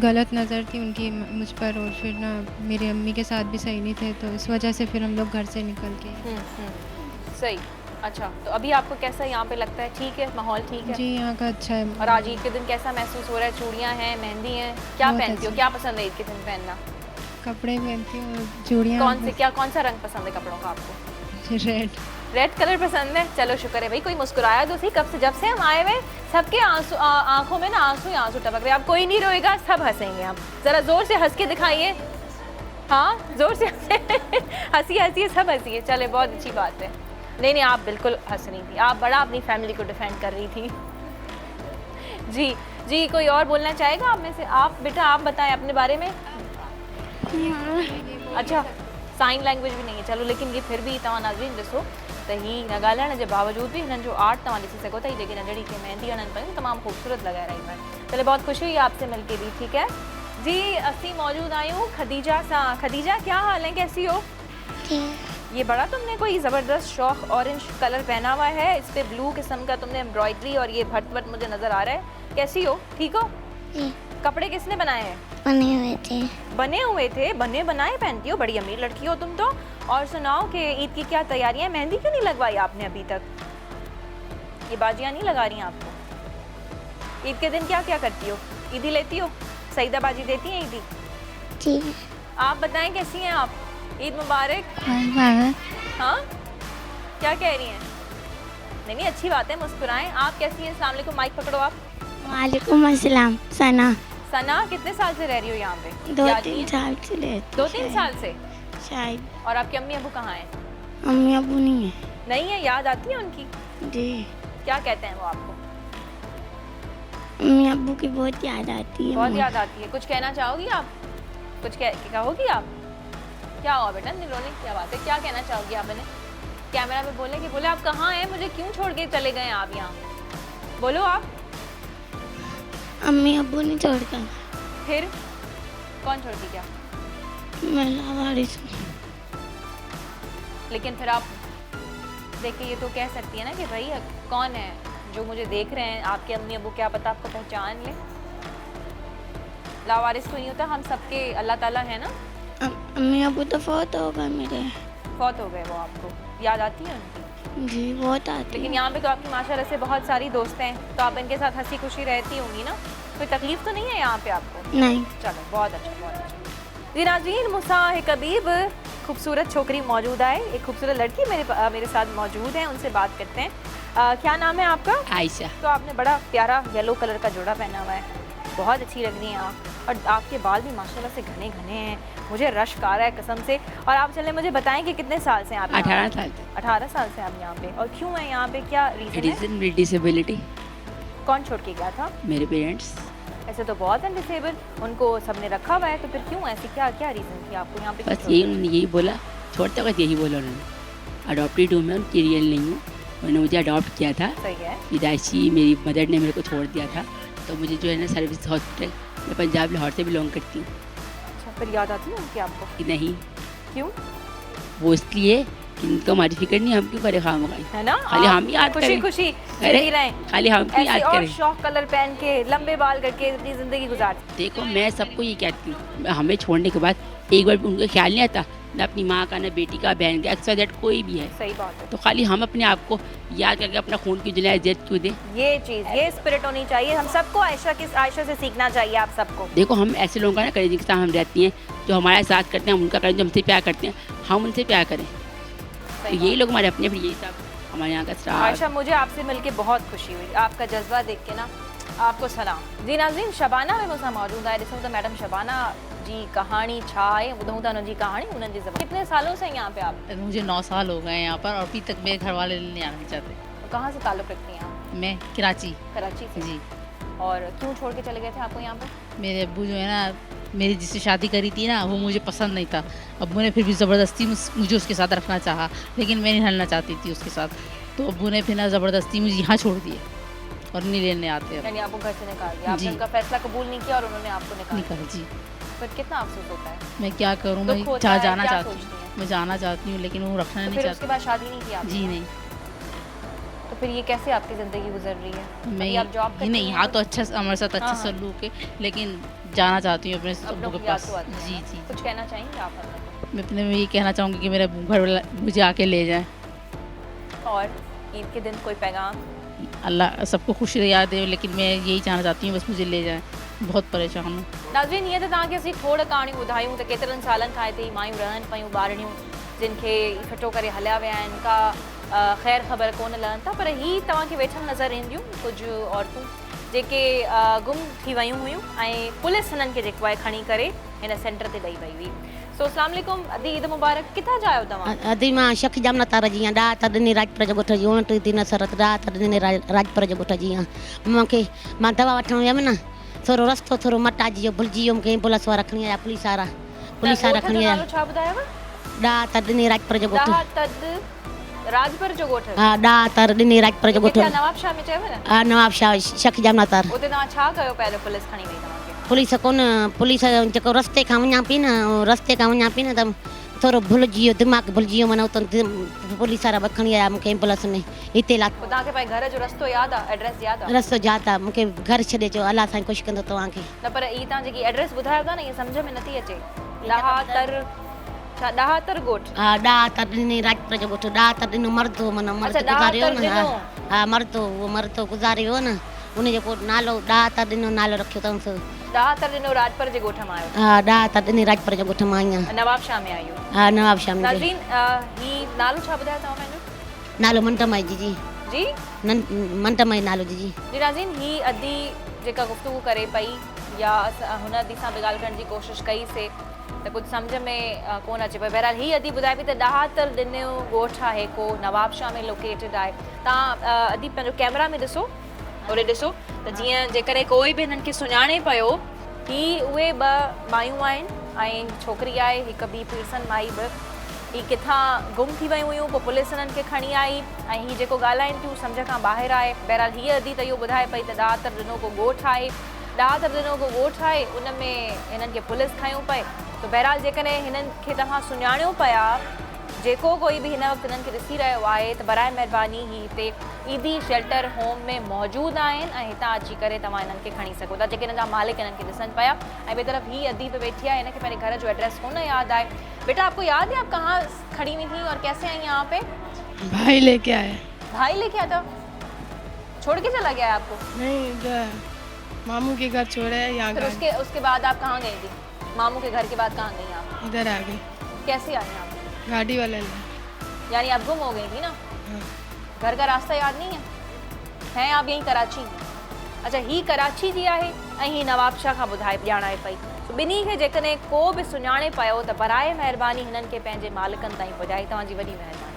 Speaker 8: गलत नज़र थी उनकी मुझ पर, और फिर ना मेरी अम्मी के साथ भी सही नहीं थे, तो इस वजह से फिर हम लोग घर से निकल के।
Speaker 1: सही। अच्छा, तो अभी आपको कैसा यहाँ पे लगता है? ठीक है, माहौल ठीक है?
Speaker 8: जी, यहाँ का अच्छा है।
Speaker 1: और आज ईद के दिन कैसा महसूस हो रहा है? चूड़ियाँ हैं, मेहंदी हैं, क्या पहनती हो, क्या पसंद है ईद के दिन पहनना?
Speaker 8: कपड़े पहनती हूँ, चूड़ियाँ।
Speaker 1: कौन सा रंग पसंद है कपड़ों का आपको?
Speaker 8: रेड
Speaker 1: कलर पसंद है। चलो शुक्र है भाई, कोई मुस्कुराया तो सही। कब से, जब से हम आए हुए सबके आंखों में ना आंसू टपक रहे। अब कोई नहीं रोएगा, सब हंसेंगे। हम जरा जोर से हंस के दिखाइए। हाँ, जोर से हंसी सब हंसी। चले, बहुत अच्छी बात है। नहीं, आप बिल्कुल हंस रही थी, आप बड़ा अपनी फैमिली को डिफेंड कर रही थी। जी, कोई और बोलना चाहेगा आप में से? आप बेटा, आप बताएं अपने बारे में। अच्छा, साइन लैंग्वेज भी नहीं है, चलो, लेकिन ये फिर भी तव्हां नाज़रीन ॾिसो त ही न ॻाल्हाइण जे बावजूद भी हिननि जो आर्ट तव्हां ॾिसी सघो था। जेकी नंढड़ी खे मेहंदी हणनि पियूं, तमामु ख़ूबसूरत लॻाए रही आहिनि। चलो, बहुत खुशी हुई आपसे मिलके भी। ठीक है जी, असीं मौजूद आयूँ खदीजा सां। खदीजा, क्या हाल है, कैसी हो? ये बड़ा तुमने कोई ज़बरदस्त शौक ऑरेंज कलर पहना हुआ है, इस पे ब्लू किस्म का तुमने एम्ब्रॉयडरी और ये भट्ट मुझे नज़र आ रहा है। कैसी हो, ठीक हो? कपड़े किसने बनाए हैं? बने हुए थे। बने बनाए पहनती हो, बड़ी अमीर लड़की हो तुम तो। और सुनाओ कि ईद की क्या तैयारियां? मेहंदी क्यों नहीं लगवाई आपने अभी तक? ये बाजियां नहीं लगा रही आपको? ईद के दिन क्या क्या करती हो? ईदी लेती हो? सईदा बाजी देती हैं ईदी?
Speaker 9: जी।
Speaker 1: आप बताएं, कैसी हैं आप? ईद मुबारक। हाँ, क्या कह रही हैं? नहीं, अच्छी बात है, मुस्कुराएं। आप कैसी हैं? अस्सलाम वालेकुम, माइक पकड़ो आप।
Speaker 9: वालेकुम अस्सलाम। सना,
Speaker 1: कितने साल से रह रही हो यहाँ पे?
Speaker 9: 2-3 साल से रहती।
Speaker 1: 2-3 साल से
Speaker 9: शायद।
Speaker 1: और आपके अम्मी अबू कहाँ हैं?
Speaker 9: अम्मी अबू नहीं है।
Speaker 1: नहीं है? याद आती है उनकी?
Speaker 9: जी।
Speaker 1: क्या कहते हैं वो आपको?
Speaker 9: अम्मी अबू की बहुत याद आती है।
Speaker 1: बहुत याद आती है। कुछ कहना चाहोगी आप? कुछ कहोगी आप? क्या हुआ बेटा, रोने की क्या बात है? क्या कहना चाहोगी आप? मैंने कैमरा में बोले आप कहाँ हैं, मुझे क्यों छोड़ के चले गए आप यहाँ? बोलो आप।
Speaker 9: अम्मी अबू नहीं छोड़कर।
Speaker 1: फिर कौन छोड़ के गया?
Speaker 9: मैं लावारिस हूँ।
Speaker 1: लेकिन फिर आप देखिए, ये तो कह सकती है ना कि भाई कौन है जो मुझे देख रहे हैं, आपके अम्मी अबू, क्या पता आपको पहचान ले। लावारिस तो नहीं होता, हम सबके अल्लाह ताला है ना।
Speaker 9: अम्मी अबू तो फौत हो गए मेरे।
Speaker 1: फौत हो गए वो, आपको याद आती है उनकी?
Speaker 9: जी, बहुत आती।
Speaker 1: लेकिन यहाँ पे तो आपकी माशाल्लाह से बहुत सारी दोस्त हैं, तो आप इनके साथ हंसी खुशी रहती होंगी ना? कोई तकलीफ तो नहीं है यहाँ पे आपको?
Speaker 9: नहीं।
Speaker 1: चलो बहुत अच्छा, बहुत अच्छा। जी नाज़रीन, मूसा कबीब खूबसूरत छोकरी मौजूद है, एक खूबसूरत लड़की मेरे साथ मौजूद है, उनसे बात करते हैं। क्या नाम है आपका?
Speaker 7: आयशा।
Speaker 1: तो आपने बड़ा प्यारा येलो कलर का जोड़ा पहना हुआ है, बहुत अच्छी लग रही हैं आप, और आपके बाल भी माशाल्लाह से घने घने हैं, मुझे रश्क आ रहा है कसम से। और आप चले मुझे बताएं कि कितने साल से हैं आप?
Speaker 7: 18 साल।
Speaker 1: 18 साल से आप यहाँ पे, और क्यों है यहाँ पे, क्या रीज़न है?
Speaker 7: डिसेबिलिटी।
Speaker 1: कौन छोड़ के गया था?
Speaker 7: मेरे पेरेंट्स।
Speaker 1: ऐसे तो बहुत हैं डिसेबल, उनको सबने रखा हुआ है, तो फिर क्यों ऐसी क्या क्या रीज़न थी आपको यहाँ पे?
Speaker 7: बस यही बोला, छोड़ते वक्त यही बोला उन्होंने। अडॉप्टेड हूँ मैं, उनकी रियल नहीं हूँ, उन्होंने मुझे अडॉप्ट किया था।
Speaker 1: सही है।
Speaker 7: विदायशी मेरी मदर ने मेरे को छोड़ दिया था, तो मुझे जो है ना सर्विस हॉस्पिटल, मैं पंजाब लाहौर से बिलोंग करती हूँ।
Speaker 1: अच्छा, फिर याद आती है उनकी आपको?
Speaker 7: कि नहीं।
Speaker 1: क्यों?
Speaker 7: वो इसलिए कि इनको हमारी फिक्र नहीं, हम क्यों करें खामगाई,
Speaker 1: है ना?
Speaker 7: खाली हम याद
Speaker 1: खुशी
Speaker 7: करें,
Speaker 1: खुशी
Speaker 7: अरे
Speaker 1: रहें,
Speaker 7: खाली हम क्यों याद
Speaker 1: ऐसे और
Speaker 7: करें।
Speaker 1: शौक कलर पहन के लंबे बाल करके अपनी ज़िंदगी गुजार।
Speaker 7: देखो मैं सबको ये कहती हूँ, हमें छोड़ने के बाद एक बार उनको ख्याल नहीं आता, ना अपनी माँ का, ना बेटी का, बहन का, XYZ कोई भी है।
Speaker 1: सही बात है।
Speaker 7: तो खाली हम अपने आप को याद करके अपना खून की जलाए इज्जत क्यों दे।
Speaker 1: ये चीज़, ये स्पिरिट होनी चाहिए हम सबको, आयशा से सीखना चाहिए आप सबको।
Speaker 7: देखो हम ऐसे लोगों का ना करें जिनके साथ हम रहती हैं, जो हमारे साथ करते हैं, हम उनका करें, जो हमसे प्यार करते हैं हम उनसे प्यार करें। तो यही लोग हमारे अपने, फिर यही सब हमारे यहाँ का स्टार।
Speaker 1: आयशा, मुझे आपसे मिलके बहुत खुशी हुई, आपका जज्बा देख के ना, आपको सलाम। जी नाज़रीन, शबाना में मूंसां मौजूद है, ॾिसूं त मैडम शबाना जी कहानी छा आहे, ॿुधूं था उनकी कहानी, उन्हनि जी ज़बान। कितने सालों से यहाँ पे आप?
Speaker 12: मुझे 9 साल हो गए यहाँ पर, और अभी तक मेरे घर वाले नहीं आना चाहते।
Speaker 1: तो कहाँ से ताल्लुक़ रखती हैं आप?
Speaker 12: मैं कराची
Speaker 1: से।
Speaker 12: जी।
Speaker 1: और क्यों छोड़ के चले गए थे आपको यहाँ पे?
Speaker 12: मेरे अब्बू जो है ना, मेरी जिससे शादी करी थी ना, वो मुझे पसंद नहीं था। अब्बू ने फिर भी ज़बरदस्ती मुझे उसके साथ रखना चाहा, लेकिन मैं नहीं रहना चाहती थी उसके साथ, तो अब्बू ने फिर ना ज़बरदस्ती मुझे यहाँ छोड़ दिए और नहीं लेने आते।
Speaker 1: यानी आपको घर से निकाल दिया, आपने उनका फैसला कबूल नहीं किया और उन्होंने आपको निकाल
Speaker 12: जी।
Speaker 1: पर कितना अफसोस होता है?
Speaker 12: मैं क्या करूँ, मैं जाना चाहती हूँ, मैं जाना चाहती हूँ, लेकिन वो रखना नहीं चाहती।
Speaker 1: उसके बाद शादी नहीं की आपने?
Speaker 12: जी नहीं।
Speaker 1: तो फिर ये कैसे आपकी ज़िंदगी गुजर रही है?
Speaker 12: मैं
Speaker 1: आप जॉब करती हैं?
Speaker 12: नहीं, यहाँ तो अच्छा, हमारे साथ अच्छा सलूक है, लेकिन जाना चाहती हूँ अपने अब्बू के पास। जी जी।
Speaker 1: कुछ कहना चाहेंगे आप?
Speaker 12: मैं अपने में ये कहना चाहूँगी कि मेरे घर वाला मुझे आके ले जाए।
Speaker 1: और ईद के दिन कोई पैगाम?
Speaker 12: अल्लाह सबको खुशी याद दे, लेकिन मैं यही चाहना चाहती हूँ बस मुझे ले जाए, बहुत परेशान हूँ।
Speaker 1: नाज़रीन, ये तो तव्हांखे असीं खोड़ कहाणियूं ॿुधायूं त केतिरनि सालनि खां हिते मायूं रहनि पियूं, ॿारड़ियूं जिन खे इकठो करे हलिया विया आहिनि, का ख़ैर ख़बर कोन लहनि था, पर ही तव्हांखे वेठल नज़र ईंदियूं कुझु औरतूं जेके गुम थी वियूं हुयूं ऐं पुलिस हिननि खे जेको आहे खणी करे हिन सेंटर ते ॾेई वई हुई। सो अस्सलाम वालेकुम, अदी ईद मुबारक। किथां जा आहियो तव्हां?
Speaker 9: अदी मां शख जामना तारा जी ॾा तॾहिं राजपुर जो ॻोठ जी 29 दिन सरत ॾा तॾहिं राजपुर जो ॻोठ जी मूंखे मां दवा वठणु वियमि न, थोरो रस्तो थोरो मटाजी वियो, भुलिजी वियो, मूंखे एम्बुलेंस वारा खणी आया, पुलिस वारा खणी आया।
Speaker 1: छा ॿुधायव?
Speaker 9: ॾा तॾहिं राजपुर जो ॻोठ।
Speaker 1: राजपुर जो ॻोठ?
Speaker 9: हा, ॾा तॾहिं राजपुर जो ॻोठ।
Speaker 1: नवाबशाह में चयव न?
Speaker 9: हा, नवाबशाह शख जामना तार।
Speaker 1: उते तव्हां छा कयो पहिरियों पुलिस खणी वई तव्हांखे?
Speaker 9: पुलिस कोन, पुलिस जेको रस्ते खां वञा पई न, रस्ते खां वञा पई न त थोरो भुलिजी वियो, दिमाग़ भुलिजी वियो, माना उतां पुलिस वारा खणी आया मूंखे एम्बुलेंस में हिते ला।
Speaker 1: तव्हांखे पंहिंजे घर जो रस्तो यादि आहे, एड्रेस यादि आहे?
Speaker 9: रस्तो यादि आहे, मूंखे घर छॾे अचो, अलाह साईं ख़ुशि कंदो तव्हांखे।
Speaker 1: न पर ई तव्हां जेकी एड्रेस ॿुधायो था न, इहा सम्झ में नथी अचे। ॾाहतर ॻोठ?
Speaker 9: हा, ॾा तॾहिं राजपुर जो ॻोठ, ॾा तॾहिं मर्द हो, माना मर्द गुज़ारियो न। हा, मर्द, उहो मर्द गुज़ारियो हो न, उन जेको नालो ॾा तॾहिं नालो रखियो अथऊंसि।
Speaker 1: ॾाहतर ॾिनो राजपुर जे ॻोठ मां आहियो?
Speaker 9: हा, ॾा तॾहिं राजपुर जो ॻोठ मां आई आहियां।
Speaker 1: नवाबशाह में आहियो?
Speaker 9: हा, नवाबशाह में।
Speaker 1: नाज़रीन, ही नालो छा ॿुधायो तव्हां पंहिंजो?
Speaker 9: नालो मंटमाई जी।
Speaker 1: जी
Speaker 9: मंटमाई नालो जी।
Speaker 1: जी नाज़रीन, ही अदी जेका गुफ़्तगू करे पई या हुन अदी सां बि ॻाल्हि करण जी कोशिशि कईसीं त कुझु सम्झ में कोन अचे पियो। बहरहाल ही अदी ॿुधाए पई त ॾाहतर ॾिनो ॻोठ आहे को, नवाबशाह में लोकेटेड आहे। तव्हां अदी पंहिंजो कैमरा में ॾिसो, होॾे ॾिसो त जीअं जेकॾहिं कोई बि हिननि खे सुञाणे पियो, ही उहे ॿ मायूं आहिनि ऐं छोकिरी आहे हिकु ॿी पीरसन माई बि, ही किथां गुम थी वियूं हुयूं, पोइ पुलिस हिननि खे खणी आई ऐं ही जेको ॻाल्हाइनि थियूं सम्झ खां ॿाहिरि आहे। बहरहाल हीअ अदी त इहो ॿुधाए पई त ॾाहतर ॾिनो को ॻोठ आहे, ॾाहतर ॾिनो को ॻोठ आहे, उन में हिननि खे पुलिस खयूं पए। त बहरहाल जेकॾहिं हिननि खे तव्हां सुञाणियो पिया, जेको कोई बि हिन वक़्तु हिननि खे ॾिसी रहियो आहे, त बराए महिरबानी ही हिते ईदी शेल्टर होम में मौजूदु आहिनि ऐं हितां अची करे तव्हां हिननि खे खणी सघो था, जेके हिननि जा मालिक हिननि खे ॾिसनि पिया। ऐं ॿिए तरफ़ ही अदी पे वेठी आहे, हिनखे पंहिंजे घर जो एड्रेस कोन यादि आहे। बेटा, आपको याद है आप कहाँ खड़ी हुई थी और कैसे आई यहाँ पे?
Speaker 6: भाई लेके आया।
Speaker 1: भाई लेके आया था? छोड़ के चला गया है आपको?
Speaker 6: नहीं,
Speaker 3: मामू के घर छोड़ा है यहाँ
Speaker 1: फिर उसके बाद आप कहाँ गई थी? मामू के घर के बाद कहाँ गई आप?
Speaker 3: इधर आ गई,
Speaker 1: कैसे आई आप?
Speaker 3: गाड़ी वाले ने।
Speaker 1: यानी आप गुम हो गई थी ना? घर का रास्ता याद नहीं है आप यहीं कराची में? अच्छा, ही कराची जी आहे ऐं ही नवाबशाह खां ॿुधाए ॼाणाए पई। ॿिन्ही खे जेकॾहिं को बि सुञाणे पियो त बराए महिरबानी हिननि खे पंहिंजे मालिकनि ताईं पुॼाए, तव्हांजी वॾी महिरबानी।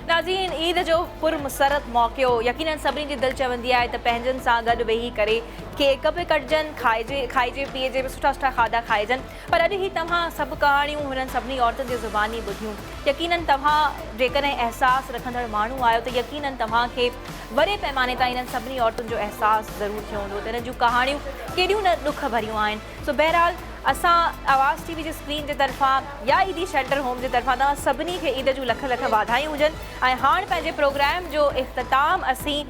Speaker 1: नाज़रीन, ईद जो पुरमसरत मौक़ो यकीनन सभिनी जी दिलि चवंदी आहे त पंहिंजनि सां गॾु वेही करे केक बि कटिजनि, खाइजे पीइजे बि, सुठा सुठा खाधा खाइजनि। पर अॼु ही तव्हां सभु कहाणियूं हुननि सभिनी औरतुनि जी ज़ुबानी ॿुधियूं। यकीनन तव्हां जेकॾहिं अहसासु रखंदड़ माण्हू आहियो त यकीनन तव्हांखे वॾे पैमाने ताईं इन्हनि सभिनी औरतुनि जो अहसासु ज़रूरु थियो हूंदो त हिननि जूं कहाणियूं केॾियूं न ॾुख भरियूं आहिनि। सो बहरहाल, असां आवाज़ TV जी स्क्रीन जे तरफ़ां या ईदी शेल्टर होम जे तरफ़ां तव्हां सभिनी खे ईद जूं लख लख वाधायूं हुजनि। ऐं हाणे पंहिंजे प्रोग्राम जो इख़्तिताम असीं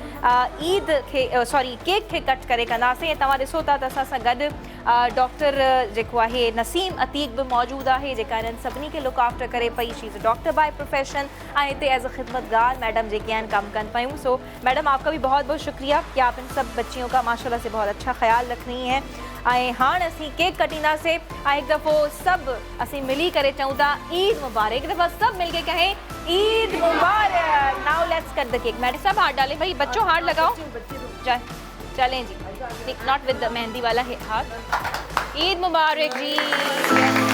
Speaker 1: ईद खे केक खे कट करे कंदासीं। ऐं तव्हां ॾिसो था त असां सां गॾु डॉक्टर जेको आहे नसीम अतीक बि मौजूदु आहे, जेका इन्हनि सभिनी खे लुक आफ्टर करे पई। She is a doctor by profession ऐं हिते एज अ ख़िदमतगार मैडम जेके आहिनि कमु कनि पयूं। सो मैडम, आपका भी बहुत बहुत शुक्रिया कि आप इन सब बच्चियों का माशाल्लाह से बहुत अच्छा ख्याल रख रही हैं। ऐं हाणे असीं केक कटींदासीं ऐं हिकु दफ़ो सभु असीं मिली करे चऊं था ईद मुबारक। हिकु दफ़ा सभु मिल के कहें ईद मुबारक। Now let's cut the cake. Madam सब हाथ डालें भाई, बच्चों हाथ लगाओ। चलें जी, नॉट विद द मेहंदी वाला हाथ। ईद मुबारक जी।